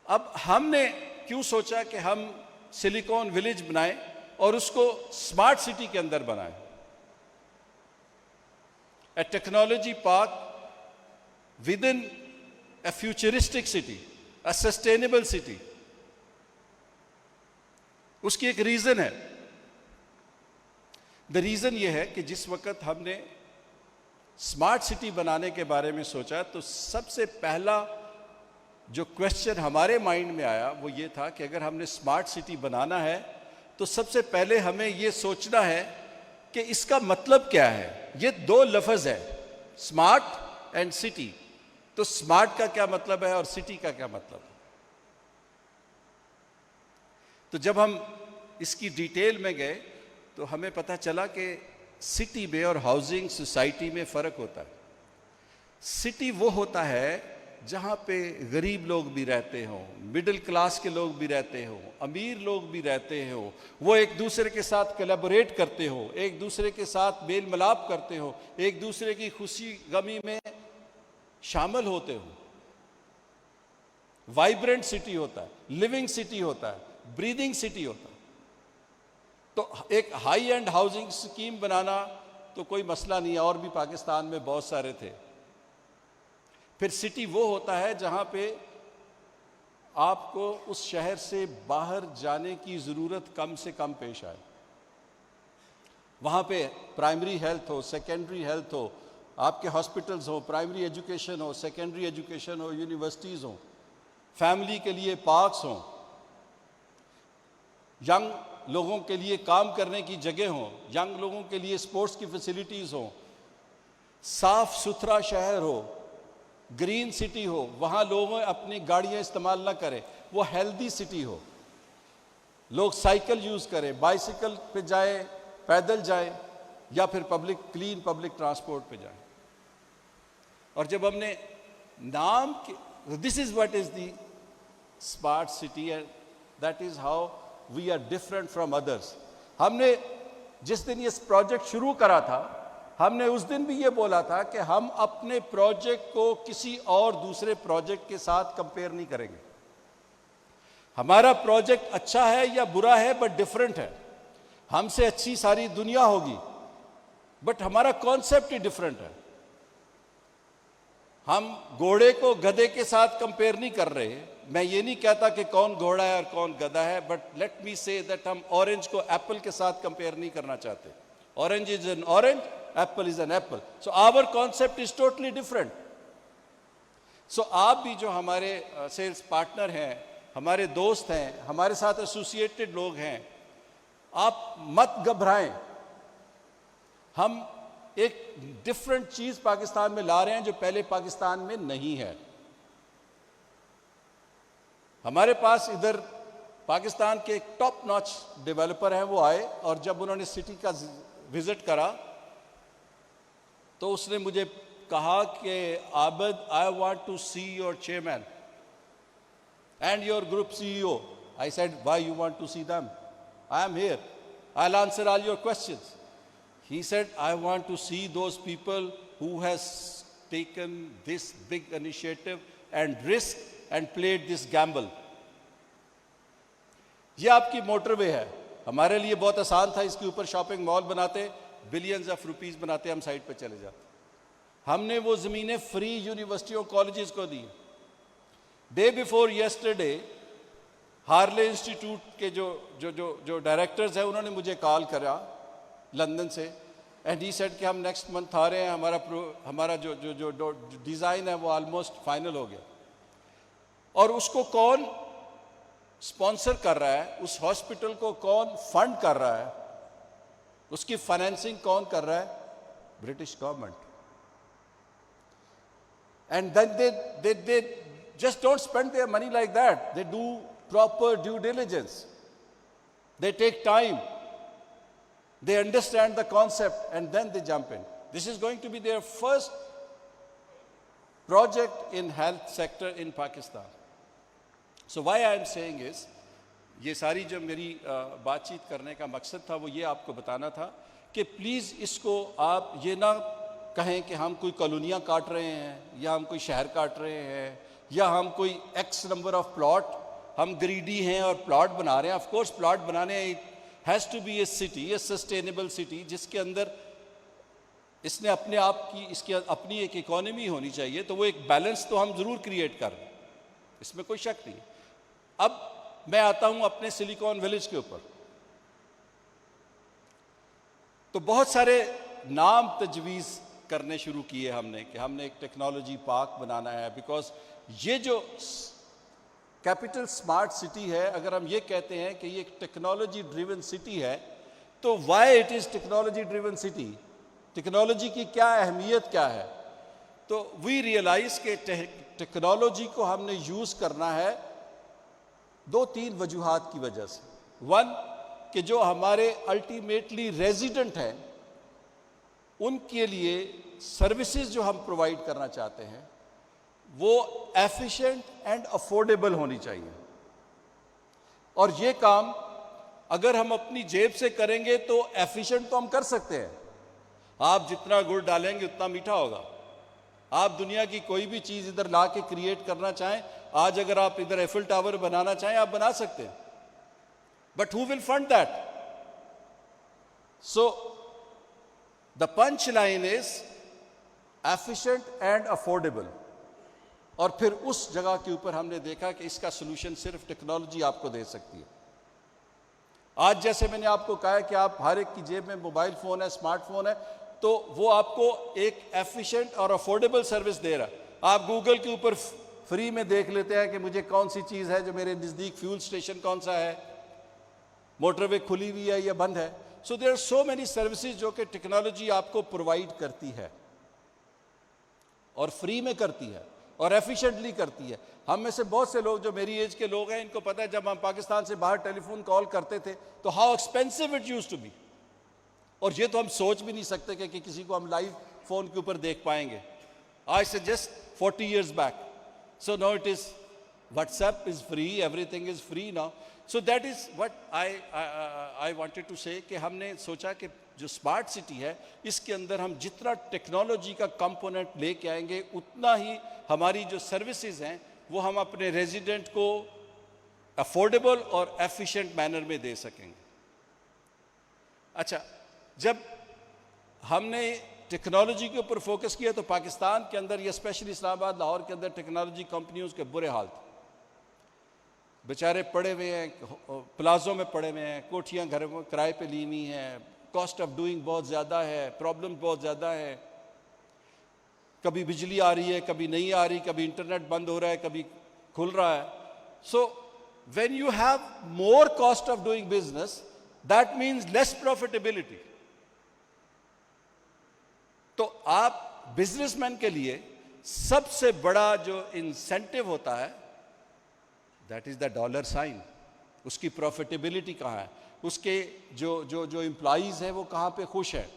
अब हमने क्यों सोचा कि हम सिलिकॉन विलेज बनाएं और उसको स्मार्ट सिटी के अंदर बनाएं, a technology park within a futuristic city, a sustainable city। उसकी एक रीजन है। द रीजन ये है कि जिस वक्त हमने स्मार्ट सिटी बनाने के बारे में सोचा तो सबसे पहला जो क्वेश्चन हमारे माइंड में आया वो ये था कि अगर हमने स्मार्ट सिटी बनाना है तो सबसे पहले हमें ये सोचना है कि इसका मतलब क्या है। ये दो लफ्ज है, स्मार्ट एंड सिटी। तो स्मार्ट का क्या मतलब है और सिटी का क्या मतलब है। तो जब हम इसकी डिटेल में गए तो हमें पता चला कि सिटी में और हाउसिंग सोसाइटी में फ़र्क होता है। सिटी वो होता है जहाँ पे गरीब लोग भी रहते हों, मिडिल क्लास के लोग भी रहते हों, अमीर लोग भी रहते हों, वो एक दूसरे के साथ कोलैबोरेट करते हो, एक दूसरे के साथ मेल मिलाप करते हो, एक दूसरे की खुशी गमी में शामिल होते हो। वाइब्रेंट सिटी होता है, लिविंग सिटी होता है, ब्रीदिंग सिटी होता है। तो एक हाई एंड हाउसिंग स्कीम बनाना तो कोई मसला नहीं है, और भी पाकिस्तान में बहुत सारे थे। फिर सिटी वो होता है जहां पे आपको उस शहर से बाहर जाने की ज़रूरत कम से कम पेश आए। वहां पे प्राइमरी हेल्थ हो, सेकेंडरी हेल्थ हो, आपके हॉस्पिटल्स हो, प्राइमरी एजुकेशन हो, सेकेंडरी एजुकेशन हो, यूनिवर्सिटीज़ हो, फैमिली के लिए पार्क्स हों, यंग लोगों के लिए काम करने की जगह हो, यंग लोगों के लिए स्पोर्ट्स की फैसिलिटीज़ हो, साफ सुथरा शहर हो, ग्रीन सिटी हो, वहाँ लोग अपनी गाड़ियाँ इस्तेमाल ना करें, वो हेल्दी सिटी हो, लोग साइकिल यूज़ करें, बाइसिकल पे जाए, पैदल जाए, या फिर क्लीन पब्लिक ट्रांसपोर्ट पे जाए। और जब हमने नाम के this is what is the smart city and that is how we are different from others. हमने जिस दिन ये प्रोजेक्ट शुरू करा था, हमने उस दिन भी ये बोला था कि हम अपने प्रोजेक्ट को किसी और दूसरे प्रोजेक्ट के साथ कंपेयर नहीं करेंगे। हमारा प्रोजेक्ट अच्छा है या बुरा है बट डिफरेंट है। हमसे अच्छी सारी दुनिया होगी बट हमारा कॉन्सेप्ट ही डिफरेंट है। हम घोड़े को गधे के साथ कंपेयर नहीं कर रहे। मैं ये नहीं कहता कि कौन घोड़ा है और कौन गधा है, but let me say that हम ऑरेंज को एप्पल के साथ कंपेयर नहीं करना चाहते। Orange is an orange, apple is an apple. So our concept is totally different. So आप भी जो हमारे सेल्स पार्टनर हैं, हमारे दोस्त हैं, हमारे साथ एसोसिएटेड लोग हैं, आप मत घबराएं। हम एक डिफरेंट चीज पाकिस्तान में ला रहे हैं जो पहले पाकिस्तान में नहीं है। हमारे पास इधर पाकिस्तान के एक टॉप नॉच डेवलपर हैं, वो आए और जब उन्होंने सिटी का विजिट करा तो उसने मुझे कहा कि Abid, I want to see your chairman and your group CEO। I said, why you want to see them? I am here, I will answer all your questions. He said, I want to see those people who has taken this big initiative and risk and played this gamble। ये आपकी motorway है, हमारे लिए बहुत आसान था, इसके ऊपर शॉपिंग मॉल बनाते, बिलियंस ऑफ रुपीस बनाते, हम साइड पे चले जाते। हमने वो ज़मीनें फ्री यूनिवर्सिटियों कॉलेजेस को दी। Day before yesterday Harley institute के जो डायरेक्टर्स हैं उन्होंने मुझे कॉल करा लंदन से, एंड ही सेड कि हम नेक्स्ट मंथ आ रहे हैं, हमारा जो डिज़ाइन है वो ऑलमोस्ट फाइनल हो गया। और उसको कौन स्पॉन्सर कर रहा है, उस हॉस्पिटल को कौन फंड कर रहा है, उसकी फाइनेंसिंग कौन कर रहा है? British government. And then they just don't spend their money like that. They do proper due diligence. They take time. They understand the concept and then they jump in. This is going to be their first project in health sector in Pakistan. So why I am saying is, ये सारी जो मेरी बातचीत करने का मकसद था वो ये आपको बताना था कि प्लीज़ इसको आप ये ना कहें कि हम कोई कॉलोनियाँ काट रहे हैं या हम कोई शहर काट रहे हैं या हम कोई एक्स नंबर ऑफ प्लॉट, हम ग्रीडी हैं और प्लॉट बना रहे हैं. ऑफ कोर्स प्लॉट बनाने has to be a city, a sustainable city जिसके अंदर इसने अपने आप की, इसकी अपनी एक इकोनॉमी होनी चाहिए. तो वो एक बैलेंस तो हम ज़रूर क्रिएट कर रहे हैं, इसमें कोई शक नहीं. अब मैं आता हूं अपने सिलिकॉन विलेज के ऊपर. तो बहुत सारे नाम तजवीज़ करने शुरू किए हमने कि हमने एक टेक्नोलॉजी पार्क बनाना है, बिकॉज ये जो कैपिटल स्मार्ट सिटी है, अगर हम ये कहते हैं कि ये एक टेक्नोलॉजी ड्रिवन सिटी है, तो why it is technology driven city, technology की क्या अहमियत क्या है. तो वी रियलाइज के टेक्नोलॉजी को हमने यूज़ करना है 2-3 वजूहात की वजह से. वन, कि जो हमारे अल्टीमेटली रेजिडेंट हैं उनके लिए सर्विसेज जो हम प्रोवाइड करना चाहते हैं वो एफिशिएंट एंड अफोर्डेबल होनी चाहिए. और ये काम अगर हम अपनी जेब से करेंगे तो एफिशिएंट तो हम कर सकते हैं. आप जितना गुड़ डालेंगे उतना मीठा होगा. आप दुनिया की कोई भी चीज़ इधर ला के क्रिएट करना चाहें, आज अगर आप इधर एफिल टावर बनाना चाहें आप बना सकते हैं, but who will fund that. So the punch line is efficient and affordable. और फिर उस जगह के ऊपर हमने देखा कि इसका सोल्यूशन सिर्फ टेक्नोलॉजी आपको दे सकती है. आज जैसे मैंने आपको कहा कि आप हर एक की जेब में मोबाइल फ़ोन है, स्मार्टफोन है, तो वो आपको एक एफिशिएंट और अफोर्डेबल सर्विस दे रहा है. आप गूगल के ऊपर फ्री में देख लेते हैं कि मुझे कौन सी चीज़ है जो मेरे नज़दीक, फ्यूल स्टेशन कौन सा है, मोटरवे खुली हुई है या बंद है. So there are so many services जो कि टेक्नोलॉजी आपको प्रोवाइड करती है और फ्री में करती है और एफिशिएंटली करती है. हम में से बहुत से लोग जो मेरी एज के लोग हैं, इनको पता है जब हम पाकिस्तान से बाहर टेलीफोन कॉल करते थे तो how expensive it used to be. और ये तो हम सोच भी नहीं सकते कि किसी को हम लाइव फ़ोन के ऊपर देख पाएंगे. I suggest 40 years back. So now it is, WhatsApp is free, everything is free now. So that is what I wanted to say कि हमने सोचा कि जो स्मार्ट सिटी है इसके अंदर हम जितना टेक्नोलॉजी का कंपोनेंट लेके आएंगे उतना ही हमारी जो सर्विसेज हैं वो हम अपने रेजिडेंट को अफोर्डेबल और एफिशिएंट मैनर में दे सकेंगे. अच्छा, जब हमने टेक्नोलॉजी के ऊपर फोकस किया तो पाकिस्तान के अंदर, या स्पेशली इस्लामाबाद, लाहौर के अंदर टेक्नोलॉजी कंपनियों के बुरे हाल थे. बेचारे पड़े हुए हैं, प्लाजों में पड़े हुए हैं, कोठियाँ घर में किराए पे ली हुई हैं, कॉस्ट ऑफ डूइंग बहुत ज़्यादा है, प्रॉब्लम बहुत ज़्यादा है. कभी बिजली आ रही है, कभी नहीं आ रही, कभी इंटरनेट बंद हो रहा है, कभी खुल रहा है. So when you have more cost of doing business, that means less profitability. तो आप बिजनेसमैन के लिए सबसे बड़ा जो इंसेंटिव होता है that is the dollar sign. उसकी प्रॉफिटेबिलिटी कहाँ है, उसके जो एम्प्लॉइज हैं वो कहाँ पे खुश है.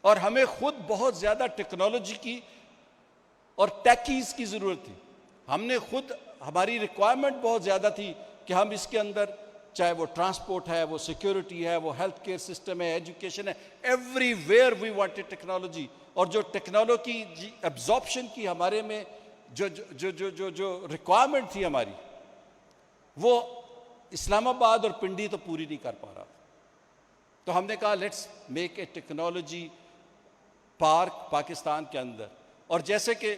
और हमें खुद बहुत ज़्यादा टेक्नोलॉजी की और टेकीज़ की ज़रूरत थी. हमने खुद, हमारी रिक्वायरमेंट बहुत ज़्यादा थी कि हम इसके अंदर, चाहे वो ट्रांसपोर्ट है, वो सिक्योरिटी है, वो हेल्थ केयर सिस्टम है, एजुकेशन है, एवरीवेयर वी वांटेड टेक्नोलॉजी. और जो टेक्नोलॉजी एब्जॉर्प्शन की हमारे में जो जो जो जो जो रिक्वायरमेंट थी हमारी, वो इस्लामाबाद और पिंडी तो पूरी नहीं कर पा रहा. तो हमने कहा let's make a technology park Pakistan के अंदर. और जैसे कि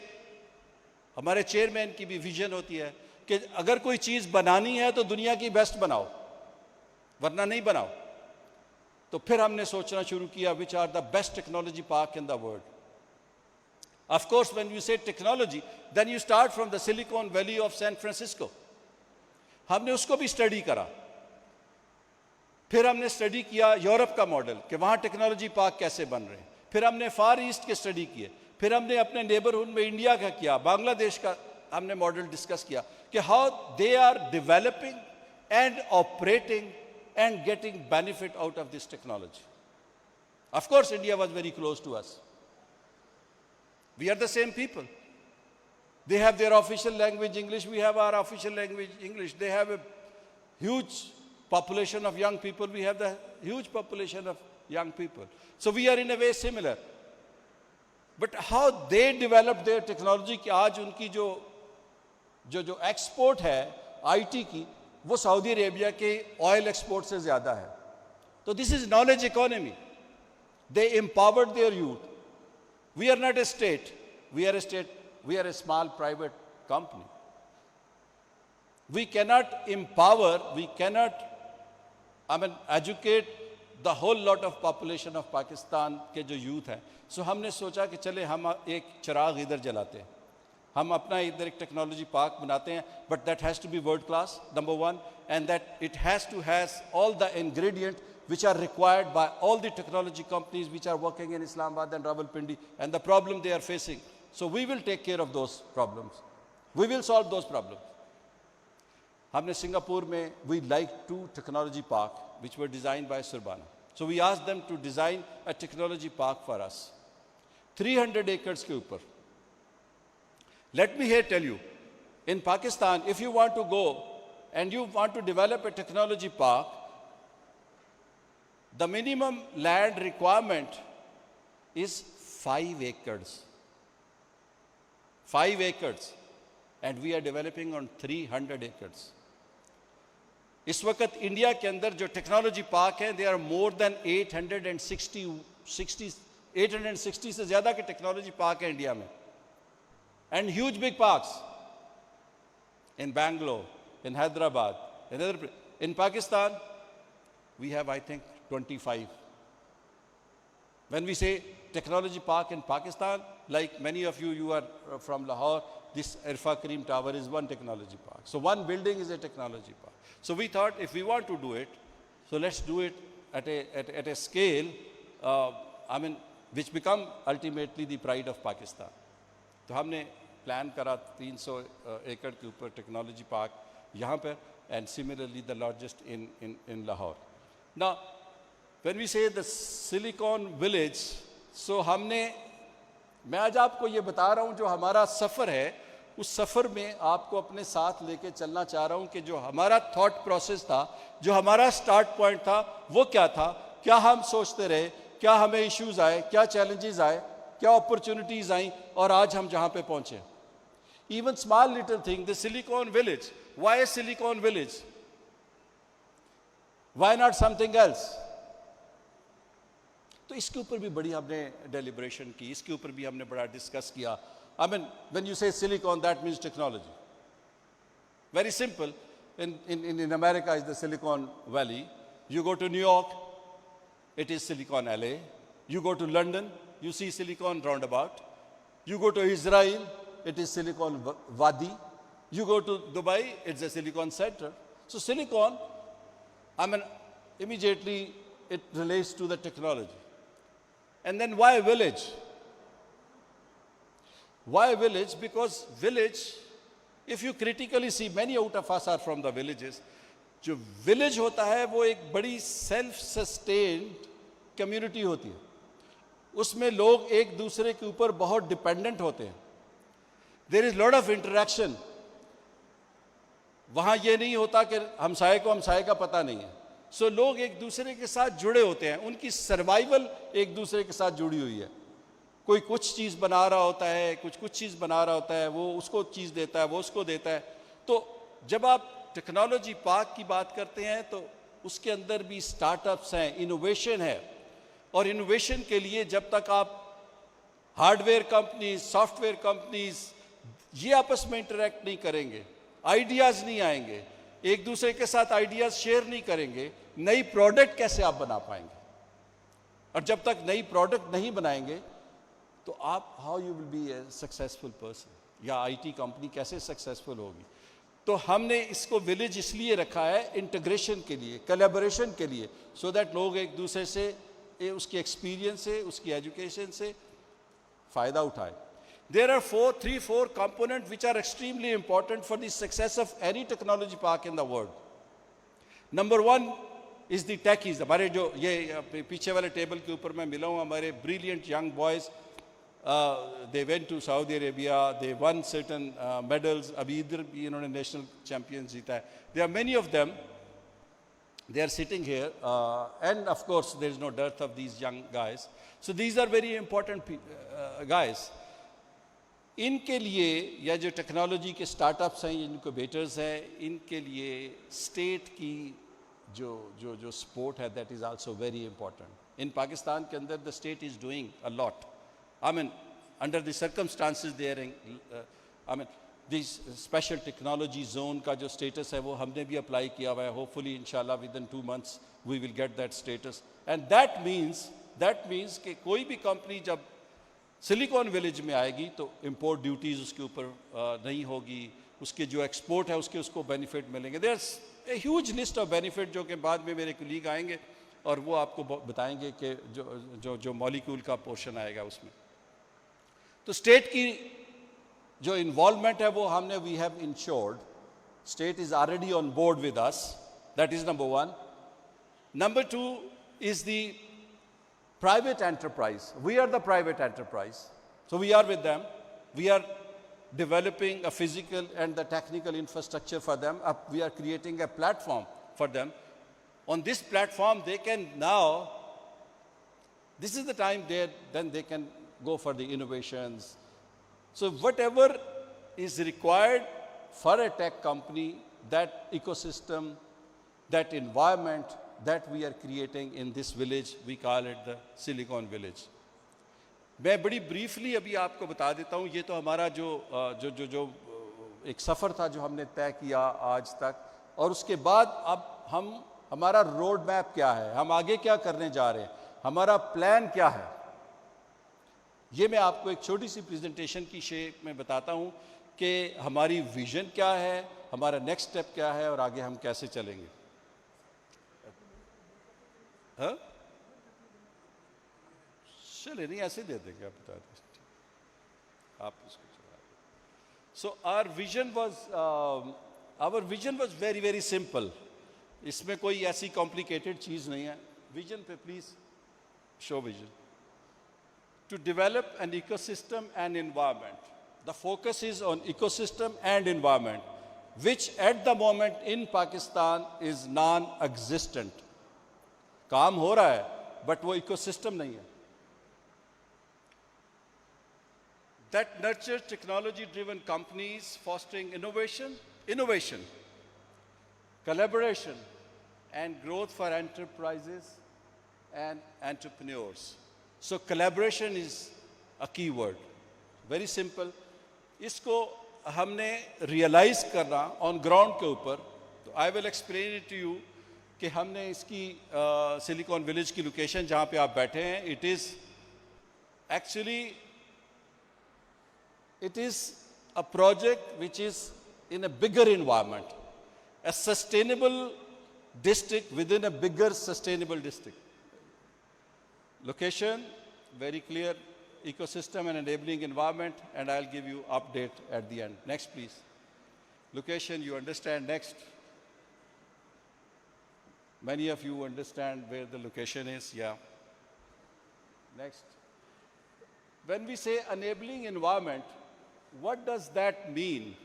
हमारे चेयरमैन की भी विजन होती है कि अगर कोई चीज़ बनानी है तो दुनिया की बेस्ट बनाओ, वरना नहीं बनाओ. तो फिर हमने सोचना शुरू किया which are the best technology park in the world. Of course when you say technology then you start from the Silicon Valley of San Francisco. हमने उसको भी स्टडी करा. फिर हमने स्टडी किया यूरोप का मॉडल कि वहाँ टेक्नोलॉजी पार्क कैसे बन रहे हैं. फिर हमने फार ईस्ट के स्टडी किए. फिर हमने अपने नेबरहुड में इंडिया का किया, बांग्लादेश का हमने मॉडल डिस्कस किया कि how they are developing and operating and getting benefit out of this technology. Of course India was very close to us. We are the same people. They have their official language English, we have our official language English. They have a huge population of young people, we have the huge population of young people. So we are in a way similar. But how they developed their technology कि आज उनकी जो export है IT की वो Saudi Arabia के oil export से ज़्यादा है. तो this is knowledge economy. They empowered their youth. We are not a state. We are a state. We are a small private company. We cannot empower, we cannot, educate the whole lot of population of Pakistan के जो youth हैं. So हमने सोचा कि चले हम एक चिराग इधर जलाते हैं. हम अपना इधर एक टेक्नोलॉजी पार्क बनाते हैं, but that has to be world class, number one, and that it has to has all the ingredient which are required by all the technology companies which are working in Islamabad and Rawalpindi and the problem they are facing. So we will take care of those problems. We will solve those problems. हमने Singapore में we like 2 technology park which were designed by Surbana. So we asked them to design a technology park for us. 300 acres के ऊपर. Let me here tell you, in Pakistan, if you want to go and you want to develop a technology park, the minimum land requirement is 5 acres. 5 acres. And we are developing on 300 acres. इस वक्त India के अंदर जो technology park हैं, they are more than 860 से ज़्यादा के technology park हैं इंडिया में. And huge big parks in Bangalore, in Hyderabad, in Pakistan, we have, I think, 25. When we say technology park in Pakistan, like many of you are from Lahore, this Irfa Karim Tower is one technology park. So one building is a technology park. So we thought if we want to do it, so let's do it at a scale, which become ultimately the pride of Pakistan. तो हमने plan करा 300 एकड़ के ऊपर technology park यहाँ पर, and similarly the largest in Lahore. Now, when we say the Silicon Village, so मैं आज आपको ये बता रहा हूँ जो हमारा सफ़र है, उस सफ़र में आपको अपने साथ लेके चलना चाह रहा हूँ कि जो हमारा थॉट प्रोसेस था, जो हमारा स्टार्ट पॉइंट था, वो क्या था, क्या हम सोचते रहे, क्या हमें इश्यूज आए, क्या चैलेंजेस आए, क्या अपॉर्चुनिटीज़ आई, और आज हम जहाँ पे पहुँचे. Even small little thing, the Silicon Village. Why Silicon Village? Why not something else? तो इसके ऊपर भी बड़ी हमने डेलिब्रेशन की, इसके ऊपर भी हमने बड़ा डिस्कस किया. When you say silicon, that means technology. Very simple. In America is the Silicon Valley. You go to New York, it is Silicon LA. You go to London, you see Silicon Roundabout. You go to Israel, it is Silicon Wadi. You go to Dubai, it's a Silicon Center. So Silicon, immediately it relates to the technology. And then why village? Why village? Because village, if you critically see, many out of us are from the villages. जो village होता है वो एक बड़ी self-sustained community होती है. उसमें लोग एक दूसरे के ऊपर बहुत dependent होते हैं. There is lot of interaction. वहाँ ये नहीं होता कि हमसाये को हमसाये का पता नहीं है. So लोग एक दूसरे के साथ जुड़े होते हैं. उनकी survival एक दूसरे के साथ जुड़ी हुई है. कोई कुछ चीज़ बना रहा होता है, कुछ चीज़ बना रहा होता है, वो उसको चीज़ देता है, वो उसको देता है. तो जब आप टेक्नोलॉजी पार्क की बात करते हैं तो उसके अंदर भी स्टार्टअप्स हैं, इनोवेशन है. और इनोवेशन के लिए जब तक आप हार्डवेयर कंपनीज, सॉफ्टवेयर कंपनीज ये आपस में इंटरेक्ट नहीं करेंगे, आइडियाज़ नहीं आएंगे, एक दूसरे के साथ आइडियाज़ शेयर नहीं करेंगे, नई प्रोडक्ट कैसे आप बना पाएंगे? और जब तक नई प्रोडक्ट नहीं बनाएंगे तो आप how you will be A successful person, या आईटी कंपनी कैसे सक्सेसफुल होगी? तो हमने इसको विलेज इसलिए रखा है इंटीग्रेशन के लिए, कोलैबोरेशन के लिए, सो दैट लोग एक दूसरे से उसके एक्सपीरियंस से, उसकी एजुकेशन से फ़ायदा उठाए. There are 3-4 components which are extremely important for the success of any technology park in the world. Number one is the techies. हमारे जो ये पीछे वाले टेबल के ऊपर मैं मिला हूँ, हमारे brilliant young boys, they went to Saudi Arabia, they won certain medals. अभी इधर भी इन्होंने national champions जीता है. There are many of them. They are sitting here, and of course there is no dearth of these young guys. So these are very important guys. इनके लिए या जो टेक्नोलॉजी के स्टार्टअप्स हैं, इनक्यूबेटर्स हैं, इनके लिए स्टेट की जो सपोर्ट है, that is also very important. In Pakistan के अंदर the state is doing a lot. I mean, under the circumstances they are in, I mean, this special technology zone का जो status है वो हमने भी apply किया हुआ है. Hopefully, inshallah, within 2 months we will get that status. And that means कि कोई भी company जब सिलिकॉन विलेज में आएगी तो import duties उसके ऊपर नहीं होगी, उसके जो export है उसको benefit मिलेंगे. There's a huge list of benefit जो कि बाद में मेरे colleague आएंगे और वो आपको बताएंगे कि जो molecule का portion आएगा उसमें. तो स्टेट की जो इन्वॉल्वमेंट है वो हमने we have ensured. State is already on board with us. That is number 1. Number 2 is the private enterprise. We are the private enterprise, so we are with them. We are developing a physical and the technical infrastructure for them. We are creating a platform for them. On this platform they can now, this is the time then they can go for the innovations. So whatever is required for a tech company, that ecosystem, that environment that we are creating in this village, we call it the Silicon Village. मैं बड़ी briefly अभी आपको बता देता हूँ. ये तो हमारा जो एक सफ़र था जो हमने तय किया आज तक, और उसके बाद अब हमारा रोड मैप क्या है, हम आगे क्या करने जा रहे हैं, हमारा प्लान क्या है, ये मैं आपको एक छोटी सी प्रेजेंटेशन की शेप में बताता हूँ कि हमारी विजन क्या है, हमारा नेक्स्ट स्टेप क्या है और आगे हम कैसे चलेंगे. हाँ चले नहीं, ऐसे दे देंगे, आप बता दें, आप इसको चला. So our vision was very very simple. इसमें कोई ऐसी कॉम्प्लिकेटेड चीज़ नहीं है. विजन पे please show vision. To develop an ecosystem and environment. The focus is on ecosystem and environment, which at the moment in Pakistan is non-existent. काम हो रहा है, but वो ecosystem नहीं है. That nurtures technology-driven companies fostering innovation, collaboration, and growth for enterprises and entrepreneurs. So collaboration is a key word. Very simple. इसको हमने realize करना on ground के ऊपर. तो I will explain it to you कि हमने इसकी Silicon Village की location जहाँ पे आप बैठे हैं, it is a project which is in a bigger environment, a sustainable district within a bigger sustainable district. Location, very clear, ecosystem and enabling environment, and I'll give you update at the end. Next, please. Location, you understand. Next. Many of you understand where the location is, yeah. Next. When we say enabling environment, what does that mean?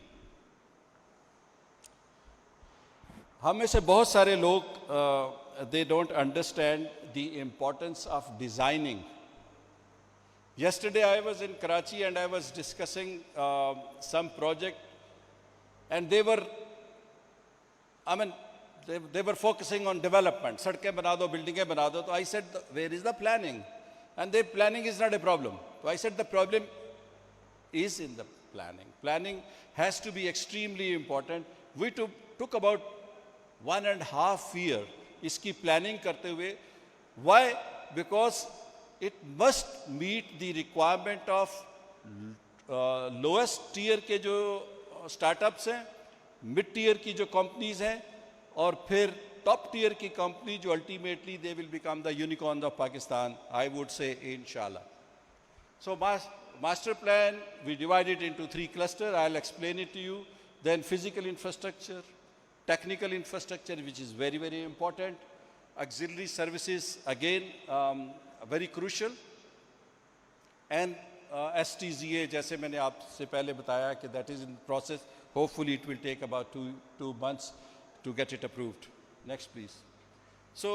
हम में से बहुत सारे लोग they don't understand the importance of designing. Yesterday I was in Karachi and I was discussing some project, and they were focusing on development. सड़कें बना दो, बिल्डिंगें बना दो. So I said, where is the planning? And the planning is not a problem. So I said the problem is in the planning. Planning has to be extremely important. We took about 1.5 years इसकी planning करते हुए. Why? Because it must meet the requirement of lowest tier के जो startups हैं, mid tier की जो companies हैं, और फिर top tier की company जो ultimately they will become the unicorn of Pakistan, I would say, inshallah. So master plan, we divide it into 3 clusters. I'll explain it to you. Then physical infrastructure, technical infrastructure, which is very, very important. Auxiliary services, again, very crucial. And STZA, जैसे मैंने आपसे पहले बताया कि that is in process, hopefully it will take about two months to get it approved. Next please. So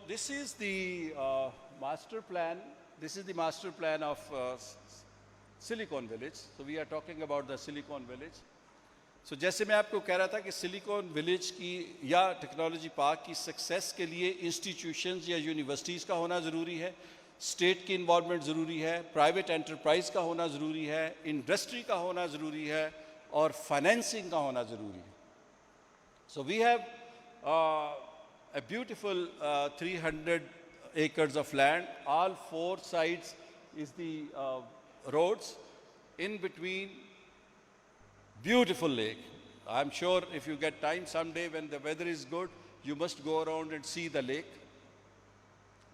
this is the master plan. This is the master plan of Silicon Village. So we are talking about the Silicon Village. So जैसे मैं आपको कह रहा था कि silicon village की या technology park की सक्सेस के लिए इंस्टीट्यूशंस या यूनिवर्सिटीज़ का होना ज़रूरी है, स्टेट की इन्वॉल्वमेंट ज़रूरी है, प्राइवेट एंटरप्राइज का होना ज़रूरी है, इंडस्ट्री का होना ज़रूरी है और फाइनेंसिंग का होना ज़रूरी है. So we have a beautiful 300 acres of land. All four sides is the roads. In between, beautiful lake. I'm sure if you get time someday when the weather is good, you must go around and see the lake.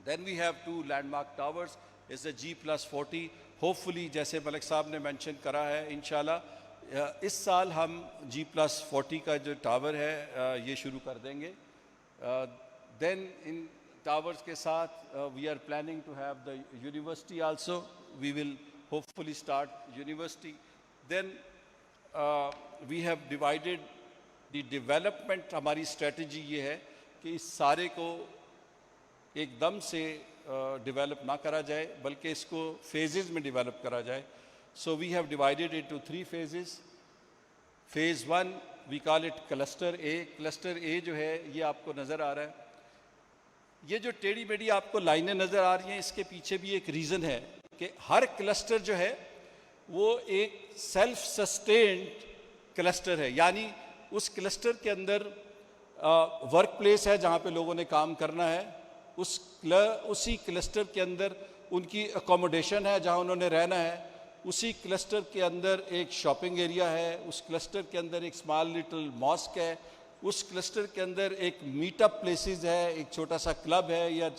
Then we have two landmark towers. It's a G+40. Hopefully, जैसे मलिक साहब ने mention करा है, इंशाल्लाह इस साल हम G+40 का जो टावर है ये शुरू कर देंगे. Then in towers के साथ we are planning to have the university also. We will hopefully start university. Then we have divided the development. हमारी strategy ये है कि इस सारे को एकदम से develop ना करा जाए बल्कि इसको phases में develop करा जाए. So we have divided it into 3 phases. Phase 1 we call it cluster A. Cluster A जो है ये आपको नज़र आ रहा है. ये जो टेढ़ी मेढ़ी आपको लाइनें नज़र आ रही हैं इसके पीछे भी एक रीज़न है कि हर क्लस्टर जो है वो एक सेल्फ सस्टेन्ड क्लस्टर है. यानी उस क्लस्टर के अंदर वर्क प्लेस है जहाँ पे लोगों ने काम करना है, उसी क्लस्टर के अंदर उनकी अकोमोडेशन है जहाँ उन्होंने रहना है, उसी क्लस्टर के अंदर एक शॉपिंग एरिया है, उस क्लस्टर के अंदर एक स्मॉल लिटिल मॉस्क है, उस क्लस्टर के अंदर एक मीटअप प्लेसेस है, एक छोटा सा क्लब है या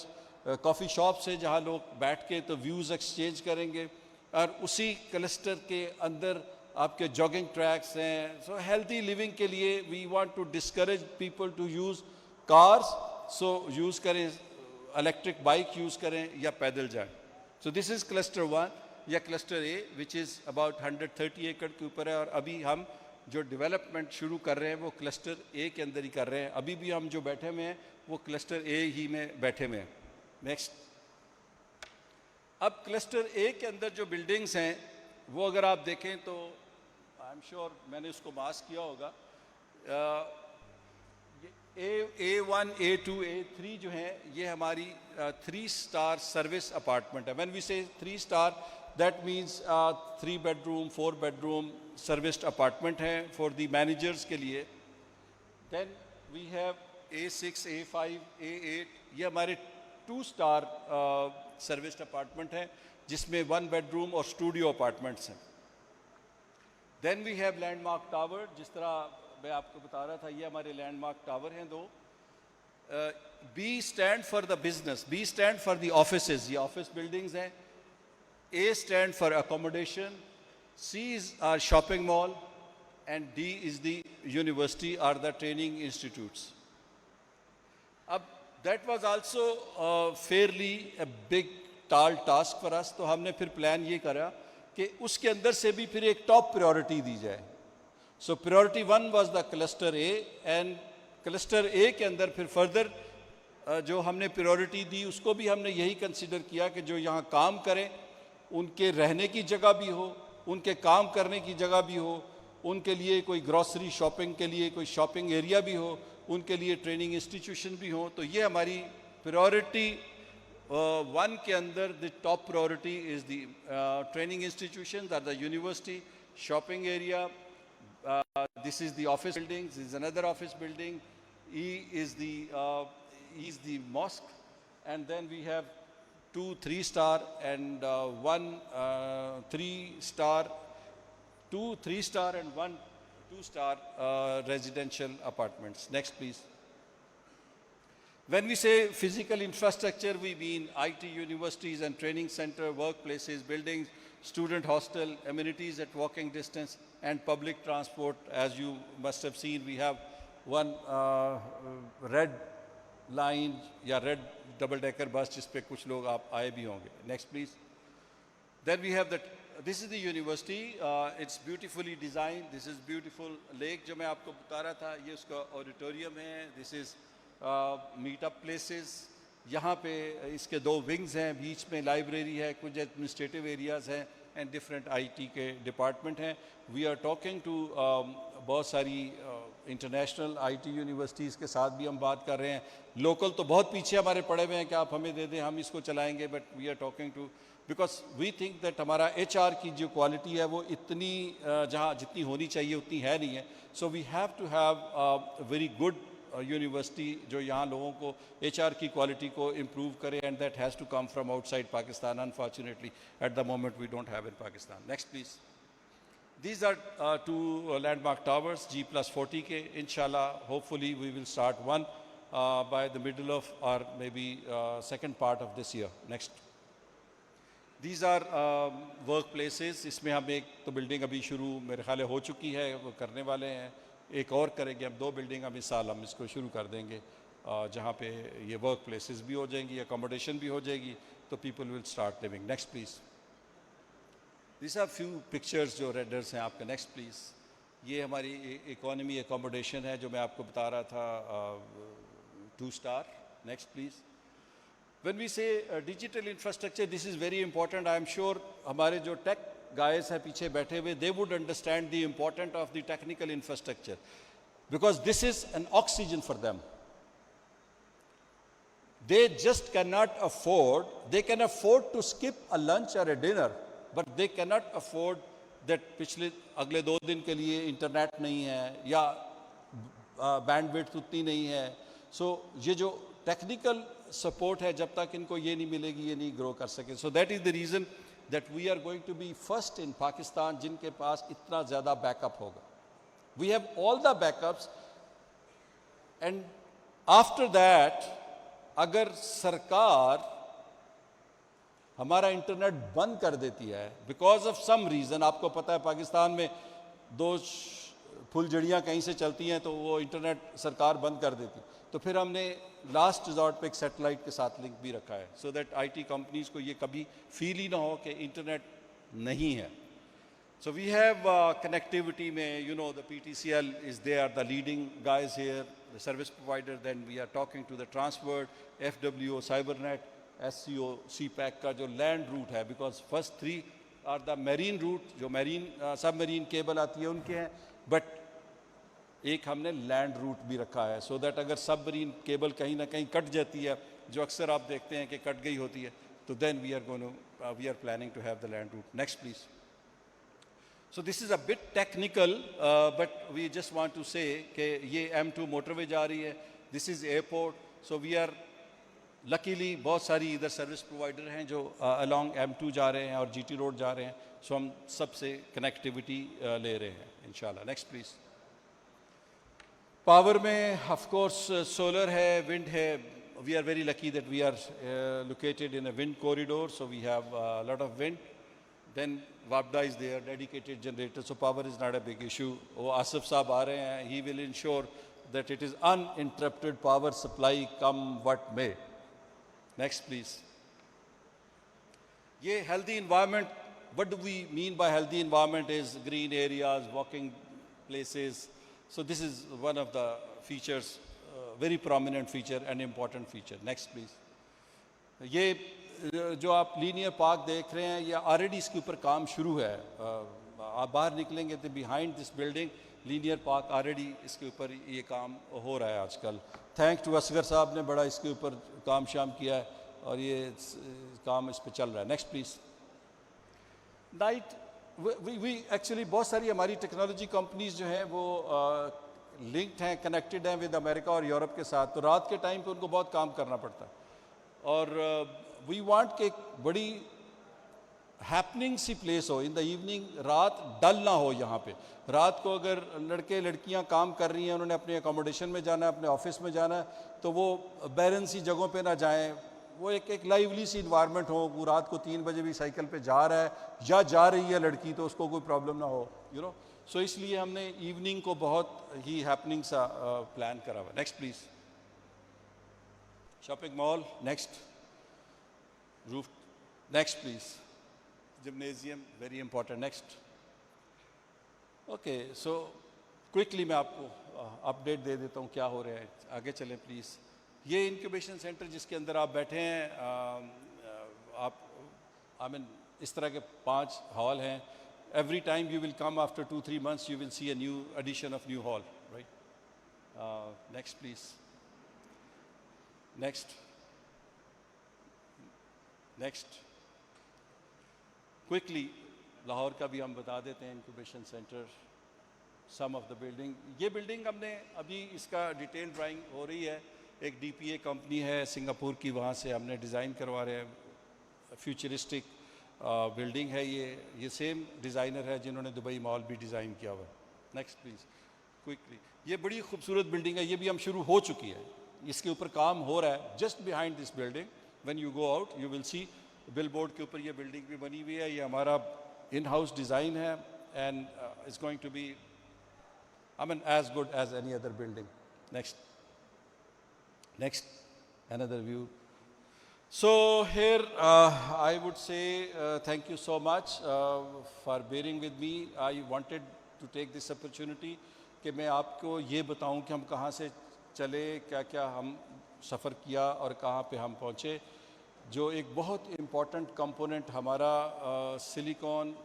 कॉफ़ी शॉप्स है जहाँ लोग बैठ के तो व्यूज़ एक्सचेंज करेंगे, और उसी क्लस्टर के अंदर आपके जॉगिंग ट्रैक्स हैं. सो हेल्दी लिविंग के लिए we want to discourage people to use cars, so use करें इलेक्ट्रिक बाइक यूज़ करें या पैदल जाएं. सो दिस इज़ क्लस्टर 1 या cluster A which is about 130 एकड़ के ऊपर है. और अभी हम जो डेवलपमेंट शुरू कर रहे हैं वो क्लस्टर ए के अंदर ही कर रहे हैं. अभी भी हम जो बैठे हुए हैं वो क्लस्टर ए ही में बैठे हुए हैं. नेक्स्ट. अब क्लस्टर ए के अंदर जो बिल्डिंग्स हैं वो अगर आप देखें तो आई एम श्योर मैंने उसको मार्क किया होगा. A1, A2, A3 जो हैं ये हमारी 3 स्टार सर्विस अपार्टमेंट है. व्हेन वी से 3 star that means 3 bedroom 4 bedroom serviced apartment हैं फॉर द मैनेजर्स के लिए. Then we have A6, A5, A8 ये हमारे 2 स्टार सर्विस्ड अपार्टमेंट हैं जिसमें 1 बेडरूम और स्टूडियो अपार्टमेंट्स हैं. Then we have landmark tower. जिस तरह मैं आपको बता रहा था ये हमारे लैंडमार्क टावर हैं 2. B stand for the business, B stand for the offices, ये ऑफिस बिल्डिंग्स हैं. A stand for accommodation, C is our shopping mall and D is the university or the training institutes. अब that was also fairly a big tall task for us. तो हमने फिर plan ये करा कि उसके अंदर से भी फिर एक टॉप प्रायोरिटी दी जाए. So priority 1 was the cluster A, and cluster A के अंदर फिर फर्दर जो हमने प्रायोरिटी दी उसको भी हमने यही कंसिडर किया कि जो यहाँ काम करें उनके रहने की जगह भी हो, उनके काम करने की जगह भी हो, उनके लिए कोई ग्रॉसरी शॉपिंग के लिए कोई शॉपिंग एरिया भी हो, उनके लिए ट्रेनिंग इंस्टीट्यूशन भी हो. तो ये हमारी प्रायोरिटी 1 के अंदर the top priority is the training institution are the university, shopping area, this is the office buildings, this is another office building, E is the mosque, and then we have 2 3-star and 1 3-star, 2 3-star and 1 2-star residential apartments. Next please. When we say physical infrastructure, we mean IT universities and training center, workplaces, buildings, student hostel, amenities at walking distance, and public transport. As you must have seen, we have one red line या red double-decker bus जिस पे कुछ लोग आप आए भी होंगे. Next please. Then we have the this is the university, it's beautifully design, this is beautiful lake जो मैं आपको बता रहा था, ये उसका ऑडिटोरियम है, दिस इज़ मीटअप प्लेसेस। यहाँ पे इसके 2 विंग्स हैं, बीच में लाइब्रेरी है, कुछ एडमिनिस्ट्रेटिव एरियाज़ हैं एंड डिफरेंट आईटी के डिपार्टमेंट हैं। वी आर टॉकिंग टू बहुत सारी इंटरनेशनल आईटी यूनिवर्सिटीज़ के साथ भी हम बात कर रहे हैं। लोकल तो बहुत पीछे हमारे पड़े हुए हैं कि आप हमें दे दें, हम इसको चलाएंगे, but we are talking to, because we think that हमारा एचआर की जो क्वालिटी है वो इतनी जहाँ जितनी होनी चाहिए उतनी है नहीं है। So we have to have very good university जो यहाँ लोगों को एचआर की क्वालिटी को इम्प्रूव करे, and that has to come from outside Pakistan. Unfortunately at the moment we don't have in Pakistan. Next please. These are 2 landmark towers G+40 के, inshallah hopefully we will start one by the middle of or maybe second part of this year. Next. These are workplaces, इसमें हम एक तो building अभी शुरू मेरे ख्याल हो चुकी है, वो करने वाले हैं, एक और करेंगे हम, 2 बिल्डिंग हम इस साल हम इसको शुरू कर देंगे जहाँ पे ये वर्क प्लेसेस भी हो जाएंगी, अकोमोडेशन भी हो जाएगी, तो people will start living. Next please. This are few pictures जो रेंडर्स हैं आपका। Next please. ये हमारी इकोनॉमी अकोमोडेशन है जो मैं आपको बता रहा था, 2 star. Next please. When we say digital infrastructure, this is very important. I am sure हमारे जो टेक गाइस हैं पीछे बैठे हुए, they would understand the important of the technical infrastructure, because this is an oxygen for them. They just cannot afford, they can afford to skip a lunch or a dinner, but they cannot afford that पिछले अगले 2 दिन के लिए internet नहीं है या bandwidth उतनी नहीं है। सो ये जो टेक्निकल सपोर्ट है, जब तक इनको ये नहीं मिलेगी ये नहीं ग्रो कर सके। So that is the reason that we are going to be first in Pakistan जिनके पास इतना ज़्यादा बैकअप होगा। We have all the backups, and after that अगर सरकार हमारा इंटरनेट बंद कर देती है बिकॉज ऑफ सम रीज़न, आपको पता है पाकिस्तान में 2 फुलझड़ियाँ कहीं से चलती हैं तो वो इंटरनेट सरकार बंद कर देती, तो फिर हमने लास्ट रिजॉर्ट पे एक सैटेलाइट के साथ लिंक भी रखा है, सो दैट आईटी कंपनीज़ को ये कभी फील ही ना हो कि इंटरनेट नहीं है। So we have connectivity में, you know, the PTCL is there, the leading guys here, the service provider. Then we are talking to the Transworld, FWO, CyberNet, SCO, CPAC का जो land route है, because first 3 are the marine route, जो marine submarine cable आती है उनके हैं, but एक हमने land route भी रखा है, so that अगर submarine cable कहीं ना कहीं कट जाती है, जो अक्सर आप देखते हैं कि कट गई होती है, तो then we are planning to have the land route. Next please. So this is a bit technical, but we just want to say कि ये M2 motorway जा रही है, this is airport, so we are luckily बहुत सारी इधर service provider हैं जो along M2 जा रहे हैं और GT रोड जा रहे हैं, so हम सबसे कनेक्टिविटी ले रहे हैं इंशाल्लाह। Next please. पावर में ऑफ कोर्स सोलर है, विंड है, we are very lucky that we are located in a wind corridor, so we have a lot of wind. Then WAPDA is there, dedicated generator, so power is not a big issue. वो आसिफ साहब आ रहे हैं, he will ensure that it is uninterrupted power supply come what may. Next please. ये healthy environment, what do we mean by healthy environment is green areas, walking places. So this is one of the features, very prominent feature and important feature. Next please. ये जो आप linear park देख रहे हैं, ये already इसके ऊपर काम शुरू है। आप बाहर निकलेंगे तो behind this building linear park already इसके ऊपर ये काम हो रहा है आजकल। थैंक टू असगर साहब ने बड़ा इसके ऊपर काम शाम किया है और ये काम इस पर चल रहा है। Next please. Night we actually बहुत सारी हमारी टेक्नोलॉजी कंपनीज जो हैं वो लिंक्ड हैं, कनेक्टेड हैं विद अमेरिका और यूरोप के साथ, तो रात के टाइम पे उनको बहुत काम करना पड़ता है और वी वांट कि एक बड़ी हैपनिंग सी प्लेस हो इन द इवनिंग, रात डल ना हो यहाँ पे। रात को अगर लड़के लड़कियाँ काम कर रही हैं, उन्होंने अपने अकोमोडेशन में जाना है, अपने ऑफिस में जाना है, तो वो बैरन सी जगहों पे ना जाएं, वो एक लाइवली सी इन्वायरमेंट हो। वो रात को 3 बजे भी साइकिल पे जा रहा है या जा रही है लड़की, तो उसको कोई प्रॉब्लम ना हो, यू नो। सो इसलिए हमने इवनिंग को बहुत ही हैपनिंग सा प्लान करा हुआ। Next please. Shopping mall, next roof, next please. Gymnasium very important. Next. Okay, so quickly मैं आपको अपडेट दे देता हूँ क्या हो रहा है. आगे चलें प्लीज़. ये इंक्यूबेशन सेंटर जिसके अंदर आप बैठे हैं, आप इस तरह के 5 हॉल हैं. Every time you will come after 2-3 months, you will see a new edition of new hall, right. Next please. Next. Quickly Lahore का भी हम बता देते हैं. Incubation centre, some of the building. ये बिल्डिंग हमने अभी इसका डिटेल ड्राइंग हो रही है. एक DPA कंपनी है सिंगापुर की, वहाँ से हमने डिज़ाइन करवा रहे हैं. फ्यूचरिस्टिक बिल्डिंग है ये सेम डिज़ाइनर है जिन्होंने दुबई मॉल भी डिज़ाइन किया हुआ है. Next please. क्विकली. ये बड़ी खूबसूरत बिल्डिंग है. ये भी हम शुरू हो चुकी है. इसके ऊपर काम हो रहा है. Just behind this building when you go out you will C bill board के ऊपर ये बिल्डिंग भी बनी हुई है. ये हमारा इन हाउस डिज़ाइन है and it's going to be as good as any other building. Next, another view. So here I would say thank you so much for bearing with me. I wanted to take this opportunity कि मैं आपको ये बताऊं कि हम कहाँ से चले, क्या क्या हम सफ़र किया और कहाँ पे हम पहुँचे. जो एक बहुत इम्पॉर्टेंट कंपोनेंट हमारा सिलिकॉन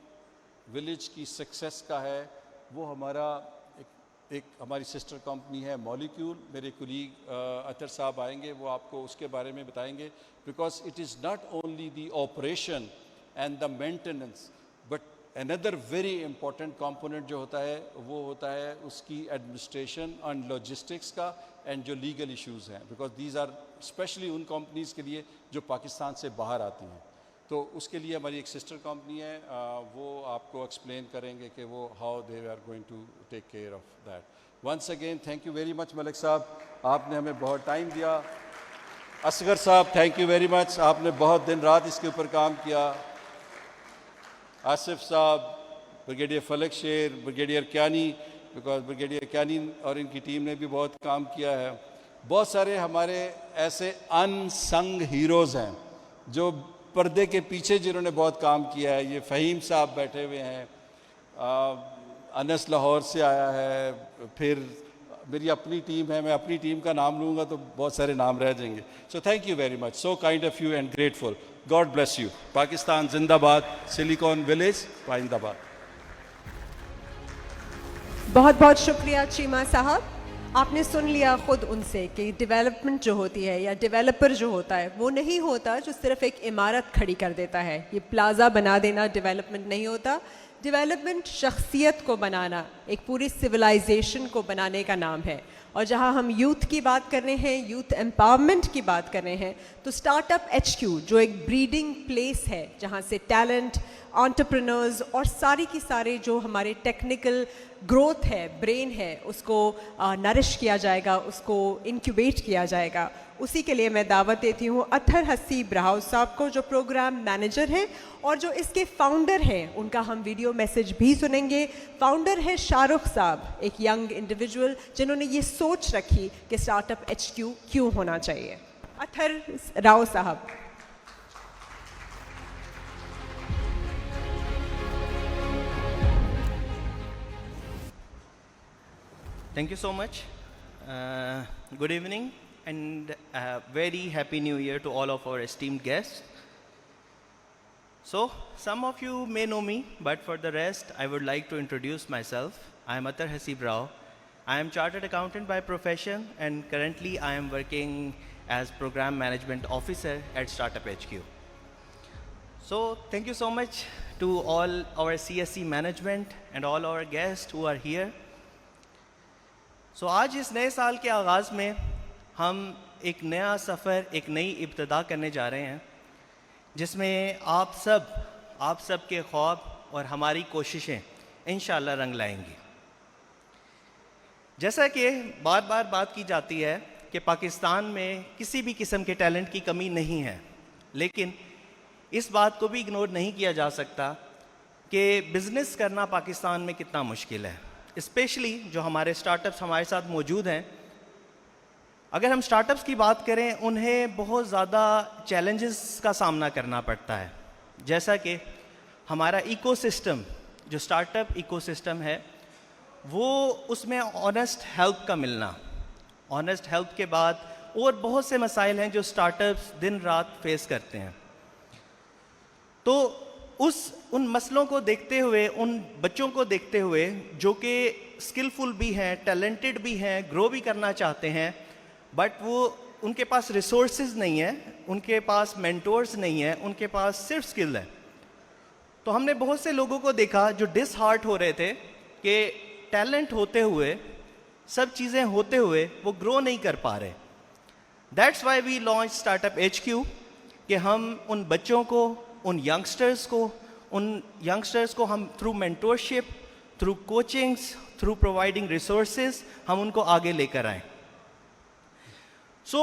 विलेज की सक्सेस का है, वो हमारा एक हमारी सिस्टर कंपनी है मॉलिक्यूल. मेरे कुलीग अतर साहब आएंगे, वो आपको उसके बारे में बताएंगे. Because it is not only the operation and the maintenance, but another very important component जो होता है वो होता है उसकी एडमिनिस्ट्रेशन एंड लॉजिस्टिक्स का एंड जो लीगल इश्यूज़ हैं. बिकॉज दीज आर स्पेशली उन कंपनीज़ के लिए जो पाकिस्तान से बाहर आती हैं. तो उसके लिए हमारी एक सिस्टर कंपनी है, वो आपको एक्सप्लेन करेंगे कि वो how they are going to take care of that. Once again thank you very much Malik साहब, आपने हमें बहुत टाइम दिया. असगर साहब थैंक यू वेरी मच, आपने बहुत दिन रात इसके ऊपर काम किया. आसिफ साहब, ब्रिगेडियर फलक शेर, brigadier Kayani, because brigadier Kayani और इनकी टीम ने भी बहुत काम किया है. बहुत सारे हमारे ऐसे अनसंग हीरोज़ हैं जो पर्दे के पीछे जिन्होंने बहुत काम किया है. ये फ़हीम साहब बैठे हुए हैं, अनस लाहौर से आया है. फिर मेरी अपनी टीम है, मैं अपनी टीम का नाम लूँगा तो बहुत सारे नाम रह जाएंगे. सो thank you very much, so kind of you and grateful. God bless you. Pakistan जिंदाबाद, सिलिकॉन विलेज पाइंदाबाद. बहुत बहुत शुक्रिया चीमा साहब. आपने सुन लिया खुद उनसे कि डेवलपमेंट जो होती है या डेवलपर जो होता है वो नहीं होता जो सिर्फ एक इमारत खड़ी कर देता है. ये प्लाज़ा बना देना डेवलपमेंट नहीं होता. डेवलपमेंट शख्सियत को बनाना, एक पूरी सिविलाइजेशन को बनाने का नाम है. और जहाँ हम यूथ की बात कर रहे हैं, यूथ एम्पावरमेंट की बात कर रहे हैं, तो स्टार्टअप HQ जो एक ब्रीडिंग प्लेस है जहाँ से टैलेंट, एंटरप्रेन्योर्स और सारी की सारे जो हमारे टेक्निकल ग्रोथ है, ब्रेन है, उसको नरिश किया जाएगा, उसको इंक्यूबेट किया जाएगा. उसी के लिए मैं दावत देती हूँ अतर हसीब राव साहब को, जो प्रोग्राम मैनेजर हैं और जो इसके फाउंडर हैं. उनका हम वीडियो मैसेज भी सुनेंगे. फाउंडर है शाहरुख साहब, एक यंग इंडिविजुअल जिन्होंने ये सोच रखी कि स्टार्टअप HQ क्यों होना चाहिए. अतर राव साहब. Thank you so much. Good evening and very happy new year to all of our esteemed guests. So, some of you may know me, but for the rest, I would like to introduce myself. I am Atar Hasib Rao. I am Chartered Accountant by profession and currently I am working as Program Management Officer at Startup HQ. So, thank you so much to all our CSC management and all our guests who are here. आज इस नए साल के आगाज़ में हम एक नया सफ़र, एक नई इब्तिदा करने जा रहे हैं जिसमें आप सब के ख्वाब और हमारी कोशिशें इंशाअल्लाह रंग लाएंगी. जैसा कि बार बार बात की जाती है कि पाकिस्तान में किसी भी किस्म के टैलेंट की कमी नहीं है, लेकिन इस बात को भी इग्नोर नहीं किया जा सकता कि बिज़नेस करना पाकिस्तान में कितना मुश्किल है. स्पेशली जो हमारे स्टार्टअप्स हमारे साथ मौजूद हैं, अगर हम स्टार्टअप्स की बात करें, उन्हें बहुत ज़्यादा चैलेंजेस का सामना करना पड़ता है. जैसा कि हमारा इकोसिस्टम, जो स्टार्टअप इकोसिस्टम है, वो उसमें ऑनेस्ट हेल्प का मिलना, ऑनेस्ट हेल्प के बाद और बहुत से मसाइल हैं जो स्टार्टअप्स दिन रात फेस करते हैं। तो उन मसलों को देखते हुए, उन बच्चों को देखते हुए जो कि स्किलफुल भी हैं, टैलेंटेड भी हैं, ग्रो भी करना चाहते हैं, बट वो उनके पास रिसोर्सेज नहीं है, उनके पास मेंटोर्स नहीं है, उनके पास सिर्फ स्किल है। तो हमने बहुत से लोगों को देखा जो डिसहार्ट हो रहे थे कि टैलेंट होते हुए, सब चीज़ें होते हुए वो ग्रो नहीं कर पा रहे। That's why we launch startup HQ कि हम उन बच्चों को, उन यंगस्टर्स को हम through mentorship, through coachings, through providing resources हम उनको आगे लेकर आएं। सो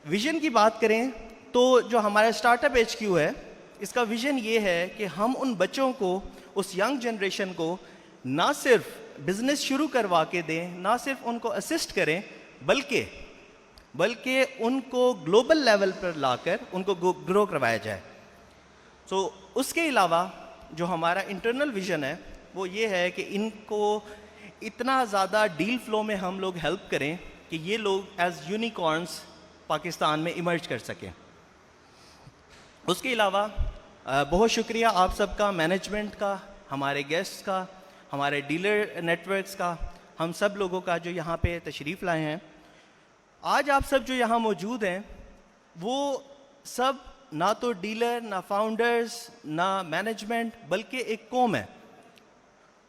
विजन की बात करें तो जो हमारा स्टार्टअप HQ है, इसका विजन ये है कि हम उन बच्चों को, उस यंग जनरेशन को ना सिर्फ बिजनेस शुरू करवा के दें, ना सिर्फ उनको असिस्ट करें, बल्कि उनको ग्लोबल लेवल पर लाकर उनको ग्रो करवाया जाए। सो उसके अलावा जो हमारा इंटरनल विजन है वो ये है कि इनको इतना ज़्यादा डील फ्लो में हम लोग हेल्प करें कि ये लोग एज यूनिकॉर्न्स पाकिस्तान में इमर्ज कर सकें। उसके अलावा बहुत शुक्रिया आप सबका, मैनेजमेंट का, हमारे गेस्ट्स का, हमारे डीलर नेटवर्क्स का, हम सब लोगों का जो यहाँ पे तशरीफ़ लाए हैं। आज आप सब जो यहाँ मौजूद हैं वो सब ना तो डीलर, ना फाउंडर्स, ना मैनेजमेंट, बल्कि एक कौम है।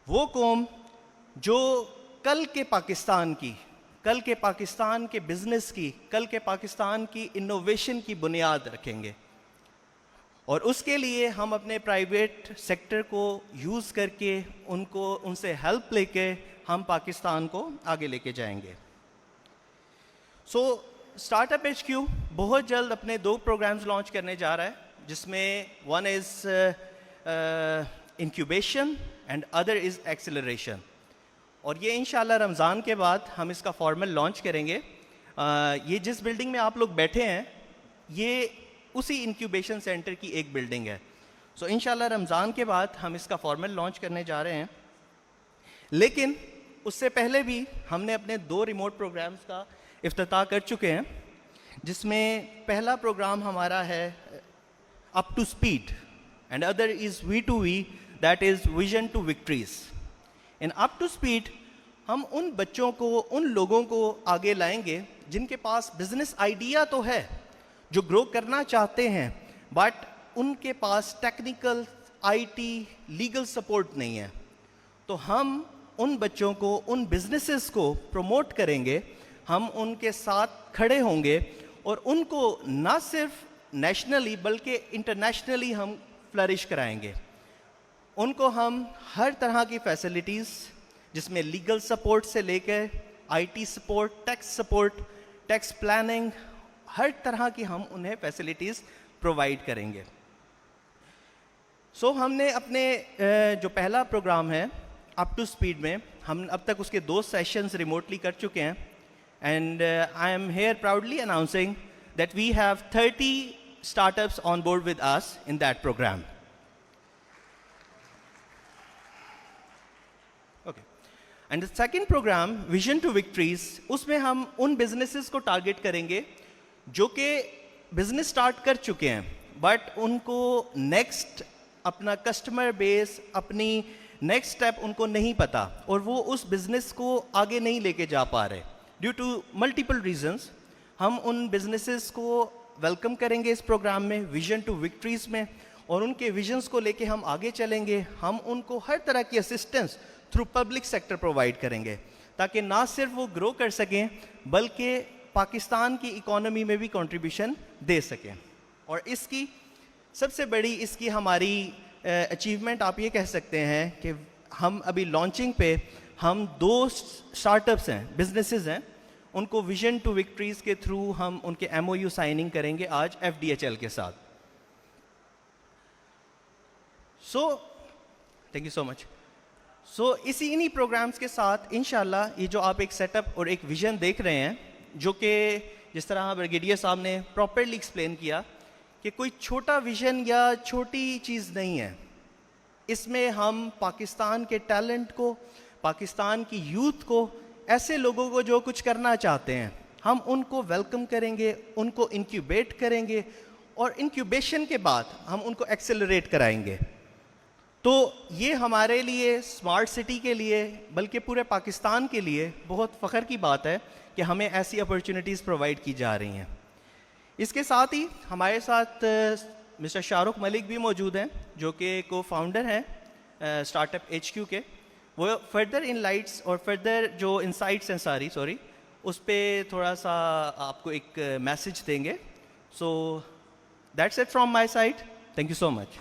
वो कौम जो कल के पाकिस्तान की, कल के पाकिस्तान के बिजनेस की, कल के पाकिस्तान की इनोवेशन की बुनियाद रखेंगे। और उसके लिए हम अपने प्राइवेट सेक्टर को यूज़ करके उनसे हेल्प लेके हम पाकिस्तान को आगे लेके जाएंगे। सो स्टार्टअप HQ बहुत जल्द अपने 2 प्रोग्राम्स लॉन्च करने जा रहा है, जिसमें one is incubation and other is acceleration. और ये इंशाल्लाह रमज़ान के बाद हम इसका फॉर्मल लॉन्च करेंगे। ये जिस बिल्डिंग में आप लोग बैठे हैं, ये उसी इंक्यूबेशन सेंटर की एक बिल्डिंग है। सो इंशाल्लाह रमज़ान के बाद हम इसका फॉर्मल लॉन्च करने जा रहे हैं। लेकिन उससे पहले भी हमने अपने 2 रिमोट प्रोग्राम्स का इफ्तिताह कर चुके हैं, जिसमें पहला प्रोग्राम हमारा है up to speed and other is V2V, that is vision to victories. In up to speed हम उन बच्चों को, उन लोगों को आगे लाएंगे जिनके पास बिजनेस आइडिया तो है, जो ग्रो करना चाहते हैं, बट उनके पास टेक्निकल, IT, लीगल सपोर्ट नहीं है। तो हम उन बच्चों को, उन बिजनेसेस को प्रमोट करेंगे, हम उनके साथ खड़े होंगे और उनको ना सिर्फ नेशनली बल्कि इंटरनेशनली हम फ्लरिश कराएंगे। उनको हम हर तरह की फैसिलिटीज़, जिसमें लीगल सपोर्ट से लेकर IT सपोर्ट, टैक्स प्लानिंग, हर तरह की हम उन्हें फैसिलिटीज़ प्रोवाइड करेंगे। सो हमने अपने जो पहला प्रोग्राम है अप टू स्पीड में, हम अब तक उसके 2 सेशंस रिमोटली कर चुके हैं। And I am here proudly announcing that we have 30 startups on board with us in that program. Okay. And the second program, Vision to Victories, उसमें हम उन businesses को target करेंगे जो कि business start कर चुके हैं, but उनको next अपना customer base, अपनी next step उनको नहीं पता, और वो उस business को आगे नहीं लेके जा पा रहे due to multiple reasons। हम उन businesses को वेलकम करेंगे इस प्रोग्राम में, विजन टू विक्ट्रीज में, और उनके विजन्स को लेके हम आगे चलेंगे। हम उनको हर तरह की assistance through public sector provide करेंगे, ताकि ना सिर्फ वो ग्रो कर सकें बल्कि पाकिस्तान की इकोनॉमी में भी कंट्रीब्यूशन दे सकें। और इसकी सबसे बड़ी इसकी हमारी अचीवमेंट आप ये कह सकते हैं कि हम अभी लॉन्चिंग पे हम 2 स्टार्टअप्स हैं, बिजनेसेस हैं, उनको विजन टू विक्ट्रीज के थ्रू हम उनके MOU साइनिंग करेंगे आज FDHL के साथ। So thank you so much. So इन्हीं प्रोग्राम्स के साथ इंशाल्लाह ये जो आप एक सेटअप और एक विजन देख रहे हैं, जो कि जिस तरह ब्रिगेडियर साहब ने प्रॉपरली एक्सप्लेन किया कि कोई छोटा विजन या छोटी चीज़ नहीं है, इसमें हम पाकिस्तान के टैलेंट को, पाकिस्तान की यूथ को, ऐसे लोगों को जो कुछ करना चाहते हैं, हम उनको वेलकम करेंगे, उनको इंक्यूबेट करेंगे और इंक्यूबेशन के बाद हम उनको एक्सेलरेट कराएंगे। तो ये हमारे लिए, स्मार्ट सिटी के लिए, बल्कि पूरे पाकिस्तान के लिए बहुत फ़ख्र की बात है कि हमें ऐसी अपॉर्चुनिटीज़ प्रोवाइड की जा रही हैं। इसके साथ ही हमारे साथ मिस्टर शाहरुख मलिक भी मौजूद हैं, जो कि को फाउंडर हैं स्टार्टअप HQ के। वो फर्दर इनलाइट्स और फर्दर जो इंसाइट्स हैं सारी उस पर थोड़ा सा आपको एक मैसेज देंगे। So that's it from my side. Thank you so much.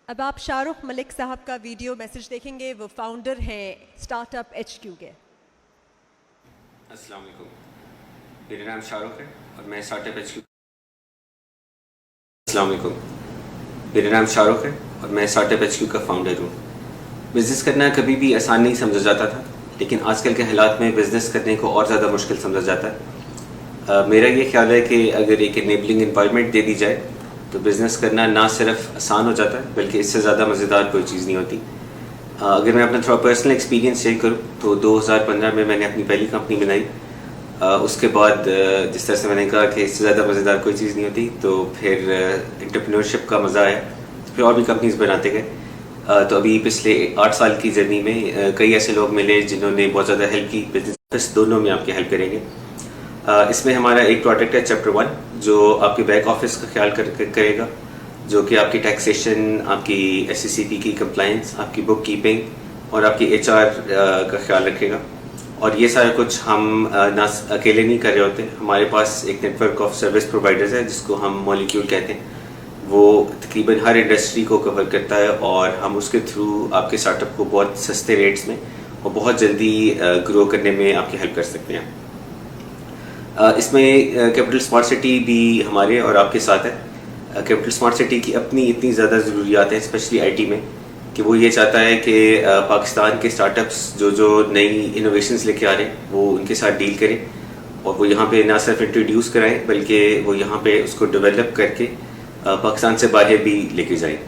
अब आप शाहरुख मलिक साहब का वीडियो मैसेज देखेंगे। वो फाउंडर हैं स्टार्टअप HQ के। अस्सलाम वालेकुम, मेरा नाम शाहरुख है और मैं स्टार्टअप HQ। अस्सलाम वालेकुम, मेरा नाम शाहरुख है और मैं स्टार्टअप HQ का फाउंडर हूँ। बिज़नेस करना कभी भी आसान नहीं समझा जाता था, लेकिन आजकल के हालात में बिज़नेस करने को और ज़्यादा मुश्किल समझा जाता है। मेरा ये ख्याल है कि अगर एक इनेबलिंग एनवायरनमेंट दे दी जाए तो बिज़नेस करना ना सिर्फ आसान हो जाता है, बल्कि इससे ज़्यादा मज़ेदार कोई चीज़ नहीं होती। अगर मैं अपना थोड़ा पर्सनल एक्सपीरियंस शेयर करूँ तो 2015 में मैंने अपनी पहली कंपनी बनाई। उसके बाद जिस तरह से मैंने कहा कि इससे ज़्यादा मज़ेदार कोई चीज़ नहीं होती, तो फिर एंटरप्रेन्योरशिप का मज़ा आया, फिर और भी कंपनीज बनाते गए। तो अभी पिछले 8 साल की जर्नी में कई ऐसे लोग मिले जिन्होंने बहुत ज़्यादा हेल्प की। बिजनेस दोनों में आपकी हेल्प करेंगे। इसमें हमारा एक प्रोडक्ट है चैप्टर 1, जो आपके बैक ऑफिस का ख्याल करेगा, जो कि आपकी टैक्सेशन, आपकी SCCP की कंप्लाइंस, आपकी बुक कीपिंग और आपकी HR का ख्याल रखेगा। और ये सारा कुछ हम ना अकेले नहीं कर रहे होते, हमारे पास एक नेटवर्क ऑफ सर्विस प्रोवाइडर्स है जिसको हम मॉलिक्यूल कहते हैं। वो तकरीबन हर इंडस्ट्री को कवर करता है और हम उसके थ्रू आपके स्टार्टअप को बहुत सस्ते रेट्स में और बहुत जल्दी ग्रो करने में आपकी हेल्प कर सकते हैं। इसमें कैपिटल स्मार्ट सिटी भी हमारे और आपके साथ है। कैपिटल स्मार्ट सिटी की अपनी इतनी ज़्यादा ज़रूरियात हैं, स्पेशली IT में, कि वो ये चाहता है कि पाकिस्तान के स्टार्टअप्स जो नई इनोवेशंस लेके आ रहे हैं वो उनके साथ डील करें और वो यहाँ पे ना सिर्फ इंट्रोड्यूस कराएं, बल्कि वो यहाँ पे उसको डेवलप करके पाकिस्तान से बाहर भी लेके जाएं।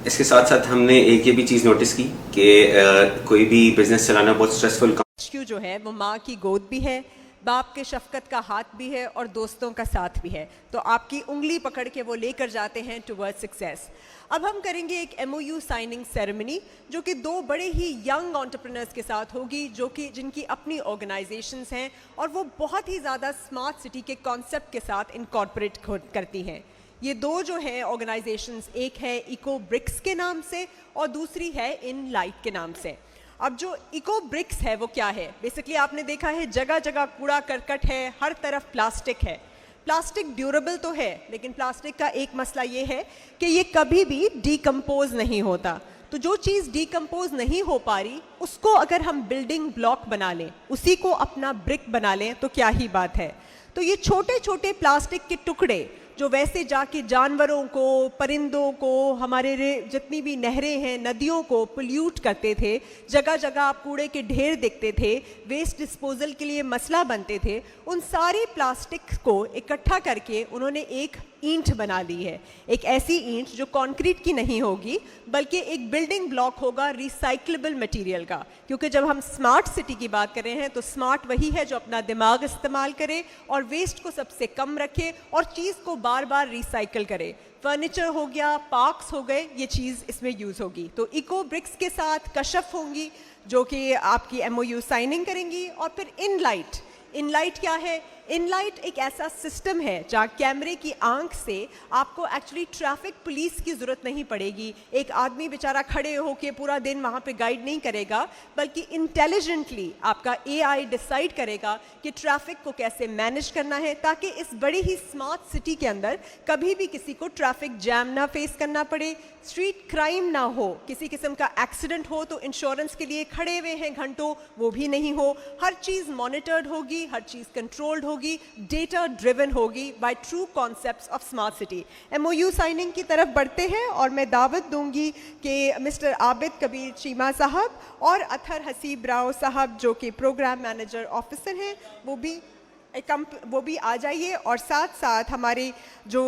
इसके साथ साथ हमने एक ये भी चीज़ नोटिस की कि कोई भी बिजनेस चलाना बहुत स्ट्रेसफुल HQ जो है वो माँ की गोद भी है, बाप के शफकत का हाथ भी है और दोस्तों का साथ भी है। तो आपकी उंगली पकड़ के वो लेकर जाते हैं टुवर्ड सक्सेस। अब हम करेंगे एक MOU साइनिंग सेरेमनी, जो कि 2 बड़े ही यंग एंटरप्रेन्योर्स के साथ होगी, जो कि जिनकी अपनी ऑर्गेनाइजेशंस हैं और वो बहुत ही ज़्यादा स्मार्ट सिटी के कॉन्सेप्ट के साथ इनकॉर्पोरेट करती हैं। ये 2 जो हैं ऑर्गेनाइजेशंस, एक है इको ब्रिक्स के नाम से और दूसरी है इनलाइट के नाम से। अब जो इको ब्रिक्स है वो क्या है? बेसिकली आपने देखा है जगह जगह कूड़ा करकट है, हर तरफ प्लास्टिक है। प्लास्टिक ड्यूरेबल तो है, लेकिन प्लास्टिक का एक मसला ये है कि ये कभी भी डीकम्पोज नहीं होता। तो जो चीज़ डीकम्पोज नहीं हो पा रही, उसको अगर हम बिल्डिंग ब्लॉक बना लें, उसी को अपना ब्रिक बना लें, तो क्या ही बात है। तो ये छोटे छोटे प्लास्टिक के टुकड़े जो वैसे जाके जानवरों को, परिंदों को, हमारे जितनी भी नहरें हैं, नदियों को पोल्यूट करते थे, जगह जगह आप कूड़े के ढेर देखते थे, वेस्ट डिस्पोजल के लिए मसला बनते थे, उन सारे प्लास्टिक को इकट्ठा करके उन्होंने एक ईंट बना ली है। एक ऐसी ईंट जो कंक्रीट की नहीं होगी, बल्कि एक बिल्डिंग ब्लॉक होगा रिसाइक्लेबल मटेरियल का। क्योंकि जब हम स्मार्ट सिटी की बात कर रहे हैं तो स्मार्ट वही है जो अपना दिमाग इस्तेमाल करे और वेस्ट को सबसे कम रखे और चीज़ को बार बार रिसाइकल करे। फर्नीचर हो गया, पार्क्स हो गए, ये चीज़ इसमें यूज़ होगी। तो इको ब्रिक्स के साथ कशफ होंगी जो कि आपकी MOU साइनिंग करेंगी। और फिर इनलाइट क्या है? इनलाइट एक ऐसा सिस्टम है जहाँ कैमरे की आंख से आपको एक्चुअली ट्रैफिक पुलिस की ज़रूरत नहीं पड़ेगी। एक आदमी बेचारा खड़े होके पूरा दिन वहाँ पे गाइड नहीं करेगा, बल्कि इंटेलिजेंटली आपका AI डिसाइड करेगा कि ट्रैफिक को कैसे मैनेज करना है, ताकि इस बड़ी ही स्मार्ट सिटी के अंदर कभी भी किसी को ट्रैफिक जैम ना फेस करना पड़े, स्ट्रीट क्राइम ना हो, किसी किस्म का एक्सीडेंट हो तो इंश्योरेंस के लिए खड़े हुए हैं घंटों, वो भी नहीं हो। हर चीज़ मॉनिटर्ड होगी, हर चीज़ कंट्रोल्ड होगी। होगी डेटा ड्रिवन होगी by true concepts of smart city. MOU signing की तरफ बढ़ते हैं और मैं दावत दूंगी कि मिस्टर आबिद कबीर चीमा साहब और अतहर हसीब राव साहब जो कि प्रोग्राम मैनेजर ऑफिसर हैं वो भी आ जाइए, और साथ साथ हमारे जो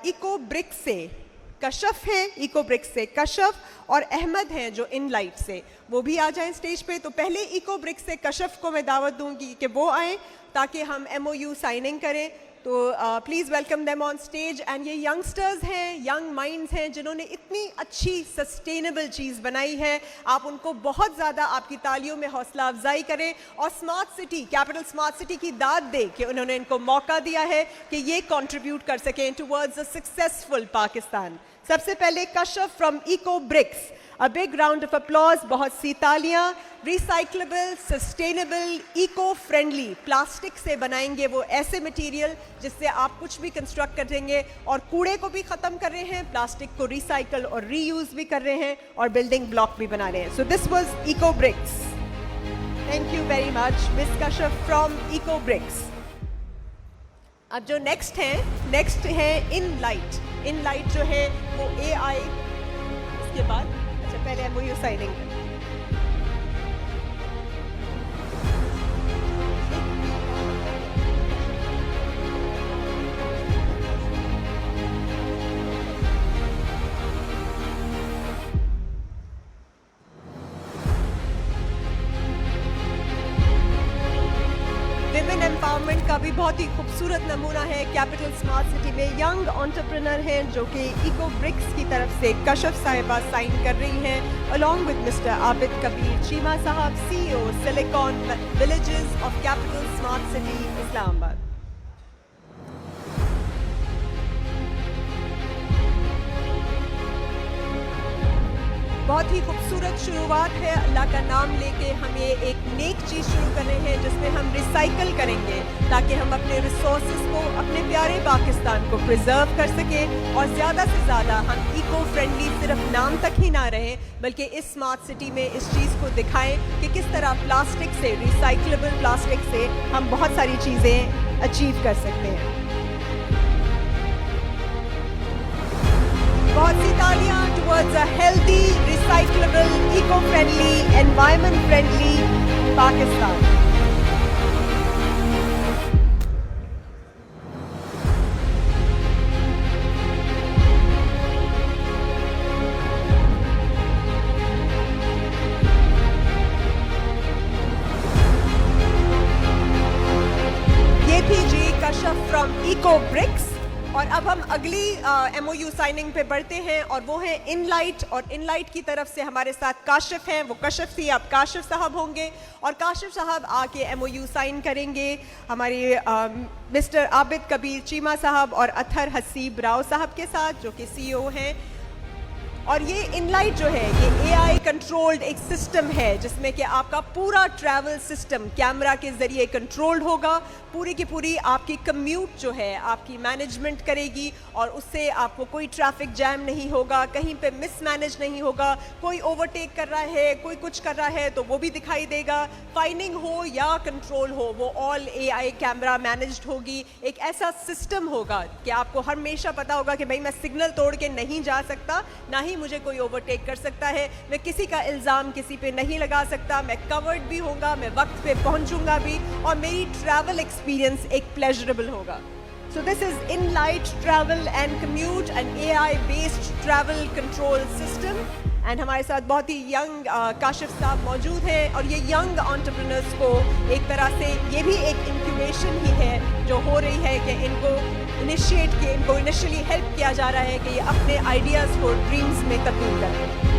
इको ब्रिक्स से कशफ हैं, इको ब्रिक्स से कशफ और अहमद हैं जो इन लाइट से, वो भी आ जाएं स्टेज पे। तो पहले इको ब्रिक्स से कशफ को मैं दावत दूंगी कि वो आएँ ताकि हम MOU साइनिंग करें। तो please welcome them on stage. And ये यंगस्टर्स हैं, यंग माइंड्स हैं जिन्होंने इतनी अच्छी सस्टेनेबल चीज़ बनाई है, आप उनको बहुत ज़्यादा आपकी तालियों में हौसला अफजाई करें और smart city, capital smart city की दाद दें कि उन्होंने इनको मौका दिया है कि ये कंट्रीब्यूट कर सकें टुवर्ड्स अ सक्सेसफुल पाकिस्तान। सबसे पहले Kashaf from eco bricks, a big round of applause, बहुत सी तालियां। Recyclable, sustainable, eco friendly plastic से बनाएंगे वो ऐसे मटेरियल जिससे आप कुछ भी कंस्ट्रक्ट करेंगे और कूड़े को भी ख़त्म कर रहे हैं, प्लास्टिक को रिसाइकल और रीयूज़ भी कर रहे हैं और बिल्डिंग ब्लॉक भी बना रहे हैं। So this was eco bricks. Thank you very much miss Kashaf from eco bricks. अब जो नेक्स्ट है इन लाइट जो है वो AI, इसके बाद अच्छा पहले MOU साइनिंग करें। विमेन एम्पावरमेंट का भी बहुत ही खूबसूरत नमूना है कैपिटल स्मार्ट सिटी में। यंग एंटरप्रेन्योर हैं जो कि इको ब्रिक्स की तरफ से कशफ साहिबा साइन कर रही हैं, along with mister Abid Kabir Cheema साहब, CEO silicon villages of capital smart city Islamabad. बहुत ही खूबसूरत शुरुआत है, अल्लाह का नाम लेके हम ये एक नेक चीज़ शुरू कर रहे हैं जिसमें हम रिसाइकल करेंगे ताकि हम अपने रिसोर्सेज को, अपने प्यारे पाकिस्तान को प्रिजर्व कर सकें और ज़्यादा से ज़्यादा हम इको फ्रेंडली सिर्फ नाम तक ही ना रहें बल्कि इस स्मार्ट सिटी में इस चीज़ को दिखाएं कि किस तरह प्लास्टिक से, रिसाइक्लेबल प्लास्टिक से हम बहुत सारी चीज़ें अचीव कर सकते हैं। बहुत सी तालियां towards a healthy, recyclable, eco friendly, environment friendly Pakistan. ये थी जी कशफ फ्रॉम इको ब्रिक्स। और अब हम अगली MOU साइनिंग पे बढ़ते हैं और वो है इनलाइट, और इनलाइट की तरफ से हमारे साथ काशिफ हैं, वो कशफ थी, अब काशिफ साहब होंगे और काशिफ साहब आके MOU साइन करेंगे हमारे मिस्टर आबिद कबीर चीमा साहब और अतहर हसीब राव साहब के साथ जो कि CEO हैं। और ये इनलाइट जो है ये AI कंट्रोल्ड एक सिस्टम है जिसमें कि आपका पूरा ट्रैवल सिस्टम कैमरा के ज़रिए कंट्रोल्ड होगा, पूरी की पूरी आपकी कम्यूट जो है आपकी मैनेजमेंट करेगी और उससे आपको कोई ट्रैफिक जैम नहीं होगा, कहीं पे मिसमैनेज नहीं होगा, कोई ओवरटेक कर रहा है, कोई कुछ कर रहा है तो वो भी दिखाई देगा, फाइनिंग हो या कंट्रोल हो वो ऑल AI कैमरा मैनेज्ड होगी। एक ऐसा सिस्टम होगा कि आपको हमेशा पता होगा कि भाई मैं सिग्नल तोड़ के नहीं जा सकता, ना ही मुझे कोई ओवरटेक कर सकता है, मैं किसी का इल्ज़ाम किसी पे नहीं लगा सकता, मैं कवर्ड भी होगा, मैं वक्त पे पहुंचूंगा भी और मेरी ट्रैवल एक्सपीरियंस एक प्लेजरेबल होगा। So this is InLight Travel and Commute, an AI-based travel control system. And हमारे साथ बहुत ही यंग काशिफ साहब मौजूद हैं और ये यंग एंटरप्रेन्योर्स को एक तरह से ये भी एक इंक्यूबेशन ही है जो हो रही है कि इनको इनिशिएट किए, इनको इनिशियली हेल्प किया जा रहा है कि ये अपने आइडियाज़ को ड्रीम्स में तब्दील करें।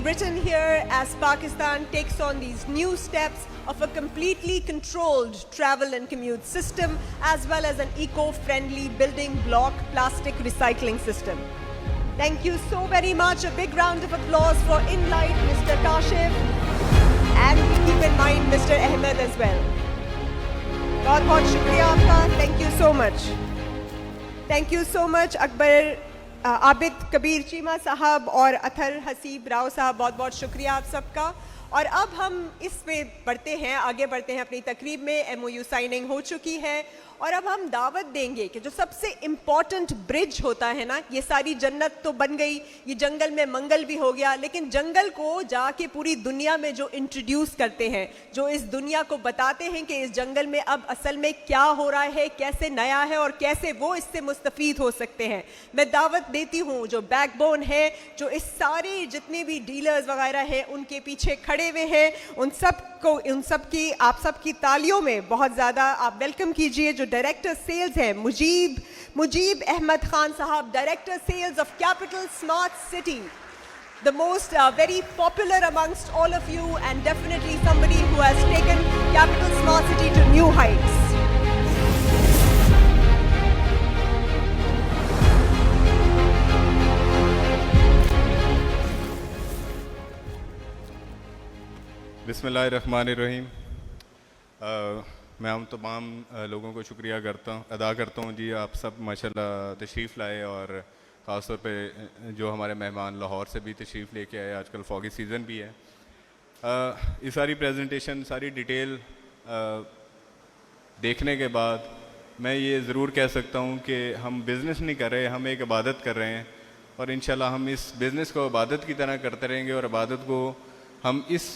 Written here as Pakistan takes on these new steps of a completely controlled travel and commute system as well as an eco-friendly building block plastic recycling system. Thank you so very much. A big round of applause for Inlight, Mr. Kashif, and keep in mind Mr. Ahmed as well. बहुत बहुत शुक्रिया आपका. Thank you so much. Thank you so much Akbar Abid Kabir Cheema साहब और अथर हसीब राव साहब, बहुत बहुत शुक्रिया आप सबका. और अब हम इसमें बढ़ते हैं, आगे बढ़ते हैं अपनी तकरीब में. MOU साइनिंग हो चुकी है और अब हम दावत देंगे कि जो सबसे इम्पॉर्टेंट ब्रिज होता है ना, ये सारी जन्नत तो बन गई, ये जंगल में मंगल भी हो गया, लेकिन जंगल को जाके पूरी दुनिया में जो इंट्रोड्यूस करते हैं, जो इस दुनिया को बताते हैं कि इस जंगल में अब असल में क्या हो रहा है, कैसे नया है और कैसे वो इससे मुस्तफ़ीद हो सकते हैं. मैं दावत देती हूँ जो बैकबोन है, जो इस सारे जितने भी डीलर्स वगैरह हैं उनके पीछे खड़े हुए हैं, उन सब की आप सब की तालियों में बहुत ज़्यादा आप वेलकम कीजिए. जो डायरेक्टर सेल्स है मुजीब अहमद खान साहब, director sales of capital smart city, the most very popular amongst all of you and definitely somebody who has taken Capital Smart City to new heights. बिस्मिल्लाहिर्रहमानिर्रहीम. मैं हम तमाम लोगों को शुक्रिया अदा करता हूँ जी, आप सब माशाल्लाह तशरीफ़ लाए और ख़ास तौर पे जो हमारे मेहमान लाहौर से भी तशरीफ़ लेके आए. आजकल फॉगी सीज़न भी है. ये सारी प्रेजेंटेशन, सारी डिटेल देखने के बाद मैं ये ज़रूर कह सकता हूँ कि हम बिज़नेस नहीं कर रहे, हम एक इबादत कर रहे हैं और इंशाल्लाह हम इस बिज़नेस को इबादत की तरह करते रहेंगे और इबादत को हम इस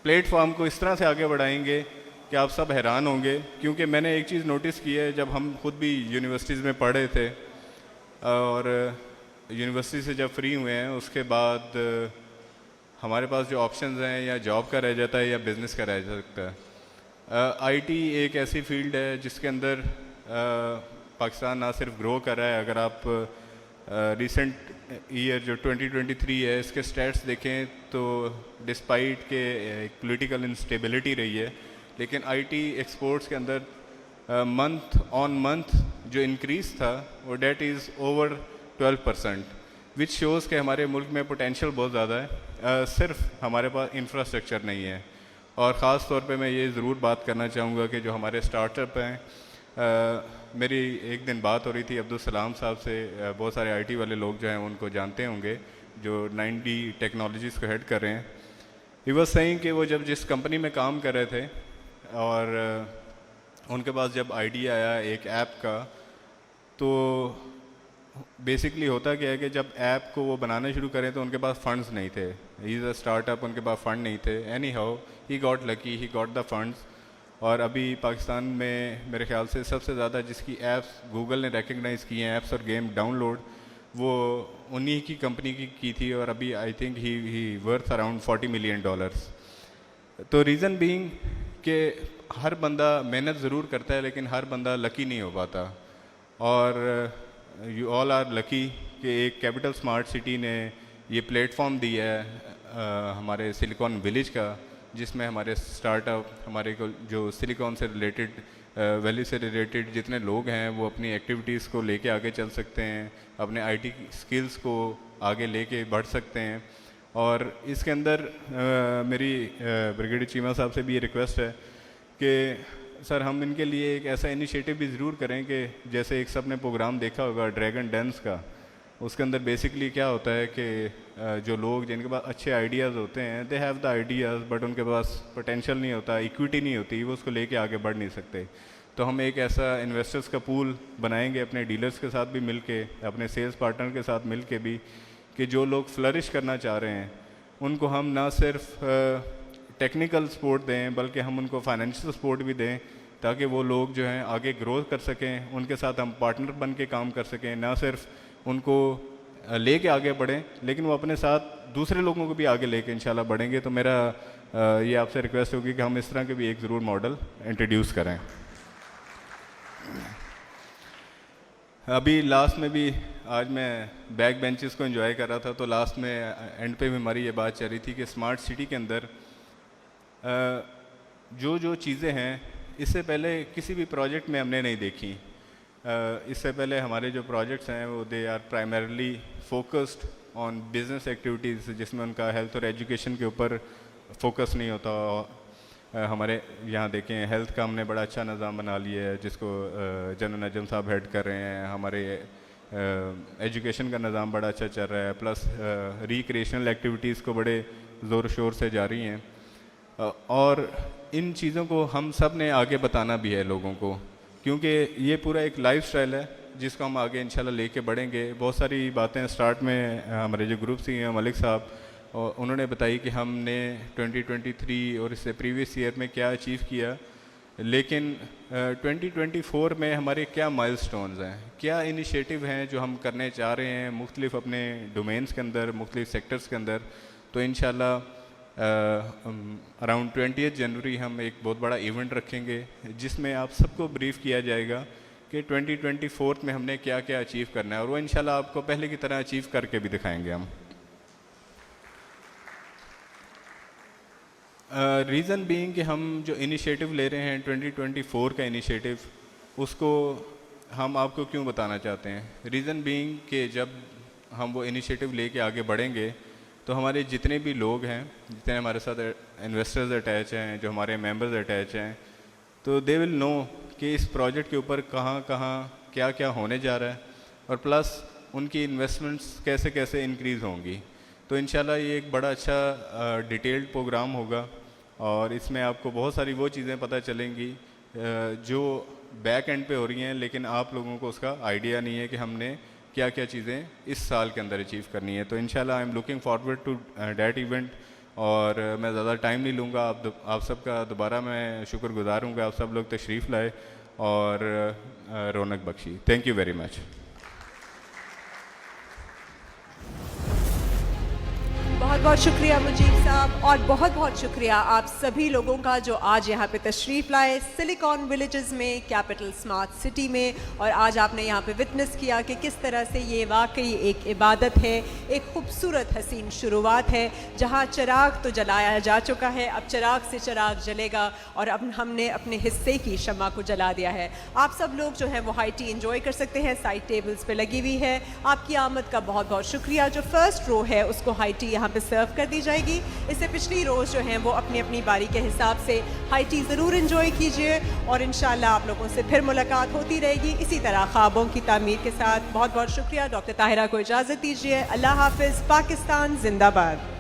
प्लेटफॉर्म को इस तरह से आगे बढ़ाएंगे कि आप सब हैरान होंगे. क्योंकि मैंने एक चीज़ नोटिस की है, जब हम खुद भी यूनिवर्सिटीज़ में पढ़े थे और यूनिवर्सिटी से जब फ्री हुए हैं उसके बाद हमारे पास जो ऑप्शंस हैं या जॉब का रह जाता है या बिज़नेस का रह सकता है. आईटी एक ऐसी फील्ड है जिसके अंदर पाकिस्तान ना सिर्फ ग्रो कर रहा है. अगर आप रिसेंट ईयर जो 2023 है इसके स्टैट्स देखें तो डिस्पाइट के एक पॉलिटिकल इंस्टेबिलिटी रही है, लेकिन आईटी एक्सपोर्ट्स के अंदर मंथ ऑन मंथ जो इंक्रीज़ था वो that is over 12%, which shows कि हमारे मुल्क में पोटेंशियल बहुत ज़्यादा है. सिर्फ हमारे पास इंफ्रास्ट्रक्चर नहीं है. और ख़ास तौर पे मैं ये ज़रूर बात करना चाहूँगा कि जो हमारे स्टार्टअप हैं, मेरी एक दिन बात हो रही थी अब्दुल सलाम साहब से. बहुत सारे आईटी वाले लोग जो हैं उनको जानते होंगे, जो 90 टेक्नोलॉजीज़ को हेड कर रहे हैं. ही वाज सेइंग कि वो जब जिस कंपनी में काम कर रहे थे और उनके पास जब आइडिया आया एक ऐप का, तो बेसिकली होता क्या है कि जब ऐप को वो बनाना शुरू करें तो उनके पास फंड्स नहीं थे. ही इज़ अ स्टार्टअप, उनके पास फ़ंड नहीं थे. Any how he got lucky, he got the funds. और अभी पाकिस्तान में मेरे ख्याल से सबसे ज़्यादा जिसकी ऐप्स गूगल ने रिकग्नाइज़ की हैं, ऐप्स और गेम डाउनलोड, वो उन्हीं की कंपनी की थी. और अभी I think he worth around $40 million. तो रीज़न बीइंग कि हर बंदा मेहनत ज़रूर करता है लेकिन हर बंदा लकी नहीं हो पाता. और यू ऑल आर लकी कि एक कैपिटल स्मार्ट सिटी ने ये प्लेटफॉर्म दिया है हमारे सिलिकॉन विलेज का, जिसमें हमारे स्टार्टअप, हमारे को जो सिलिकॉन से रिलेटेड, वैली से रिलेटेड जितने लोग हैं वो अपनी एक्टिविटीज़ को लेके आगे चल सकते हैं, अपने आईटी स्किल्स को आगे लेके बढ़ सकते हैं. और इसके अंदर मेरी ब्रिगेडियर चीमा साहब से भी ये रिक्वेस्ट है कि सर हम इनके लिए एक ऐसा इनिशिएटिव भी ज़रूर करें कि जैसे एक सब ने प्रोग्राम देखा होगा ड्रैगन डांस का, उसके अंदर बेसिकली क्या होता है कि जो लोग जिनके पास अच्छे आइडियाज़ होते हैं, they have the ideas but उनके पास पोटेंशियल नहीं होता, इक्विटी नहीं होती, वो उसको लेके आगे बढ़ नहीं सकते. तो हम एक ऐसा इन्वेस्टर्स का पूल बनाएंगे अपने डीलर्स के साथ भी मिल के, अपने सेल्स पार्टनर के साथ मिल के भी, कि जो लोग फ्लरिश करना चाह रहे हैं उनको हम ना सिर्फ टेक्निकल सपोर्ट दें बल्कि हम उनको फाइनेंशियल सपोर्ट भी दें, ताकि वो लोग जो हैं आगे ग्रो कर सकें, उनके साथ हम पार्टनर बन के काम कर सकें. ना सिर्फ उनको लेके आगे बढ़ें लेकिन वो अपने साथ दूसरे लोगों को भी आगे लेके इंशाल्लाह बढ़ेंगे. तो मेरा ये आपसे रिक्वेस्ट होगी कि हम इस तरह के भी एक ज़रूर मॉडल इंट्रोड्यूस करें. अभी लास्ट में भी आज मैं बैक बेंचेस को एंजॉय कर रहा था, तो लास्ट में एंड पे भी हमारी ये बात चल रही थी कि स्मार्ट सिटी के अंदर जो चीज़ें हैं इससे पहले किसी भी प्रोजेक्ट में हमने नहीं देखी. इससे पहले हमारे जो प्रोजेक्ट्स हैं वो they are primarily focused on business activities, जिसमें उनका हेल्थ और एजुकेशन के ऊपर फोकस नहीं होता। हमारे यहाँ देखें हेल्थ का हमने बड़ा अच्छा निज़ाम बना लिया है, जिसको जनरल नजम साहब हेड कर रहे हैं। हमारे एजुकेशन का निज़ाम बड़ा अच्छा चल रहा है, प्लस रिक्रिएशनल एक्टिविटीज़ को बड़े ज़ोर शोर से जारी हैं। और इन चीज़ों को हम सब ने आगे बताना भी है लोगों को, क्योंकि ये पूरा एक लाइफस्टाइल है जिसको हम आगे इंशाल्लाह लेके बढ़ेंगे। बहुत सारी बातें स्टार्ट में हमारे जो ग्रुप सी हैं मलिक साहब, और उन्होंने बताई कि हमने 2023 और इससे प्रीवियस ईयर में क्या अचीव किया, लेकिन 2024 में हमारे क्या माइलस्टोन्स हैं, क्या इनिशिएटिव हैं जो हम करने चाह रहे हैं मुख्तलिफ अपने डोमेन्स के अंदर, मुख्तलिफ सेक्टर्स के अंदर। तो इंशाल्लाह अराउंड 20 जनवरी हम एक बहुत बड़ा इवेंट रखेंगे जिसमें आप सबको ब्रीफ किया जाएगा कि 2024 में हमने क्या क्या अचीव करना है, और वो इंशाल्लाह आपको पहले की तरह अचीव करके भी दिखाएंगे हम। रीज़न बीइंग कि हम जो इनिशिएटिव ले रहे हैं 2024 का इनिशिएटिव, उसको हम आपको क्यों बताना चाहते हैं। रीज़न बीइंग कि जब हम वो इनिशिएटिव लेके आगे बढ़ेंगे तो हमारे जितने भी लोग हैं, जितने हमारे साथ इन्वेस्टर्स अटैच हैं, जो हमारे मेंबर्स अटैच हैं, तो दे विल नो कि इस प्रोजेक्ट के ऊपर कहाँ कहाँ क्या क्या होने जा रहा है, और प्लस उनकी इन्वेस्टमेंट्स कैसे कैसे इंक्रीज़ होंगी। तो इंशाल्लाह ये एक बड़ा अच्छा डिटेल्ड प्रोग्राम होगा, और इसमें आपको बहुत सारी वो चीज़ें पता चलेंगी जो बैक एंड पे हो रही हैं, लेकिन आप लोगों को उसका आइडिया नहीं है कि हमने क्या क्या चीज़ें इस साल के अंदर अचीव करनी है। तो इंशाल्लाह I am looking forward to that event, और मैं ज़्यादा टाइम नहीं लूँगा। आप सबका दोबारा मैं शुक्रगुजार हूँ कि आप सब लोग तशरीफ़ लाए और रौनक बख्शी। Thank you very much. बहुत बहुत शुक्रिया मुजीब साहब, और बहुत बहुत शुक्रिया आप सभी लोगों का जो आज यहाँ पे तशरीफ़ लाए सिलिकॉन विलेजेस में, कैपिटल स्मार्ट सिटी में, और आज आपने यहाँ पे विटनेस किया कि किस तरह से ये वाकई एक इबादत है, एक खूबसूरत हसीन शुरुआत है, जहाँ चिराग तो जलाया जा चुका है, अब चिराग से चिराग जलेगा, और अब हमने अपने हिस्से की शम्मा को जला दिया है। आप सब लोग जो हैं वो हाई टी इंजॉय कर सकते हैं, साइड टेबल्स पे लगी हुई है। आपकी आमद का बहुत बहुत शुक्रिया। जो फर्स्ट रो है उसको हाई टी यहाँ पे सर्व कर दी जाएगी। इससे पिछली रोज़ जो हैं वो अपनी अपनी बारी के हिसाब से हाई टी ज़रूर एंजॉय कीजिए, और इंशाल्लाह आप लोगों से फिर मुलाकात होती रहेगी इसी तरह ख्वाबों की तामीर के साथ। बहुत बहुत शुक्रिया। डॉक्टर ताहिरा को इजाज़त दीजिए। अल्लाह हाफ़िज़। पाकिस्तान जिंदाबाद।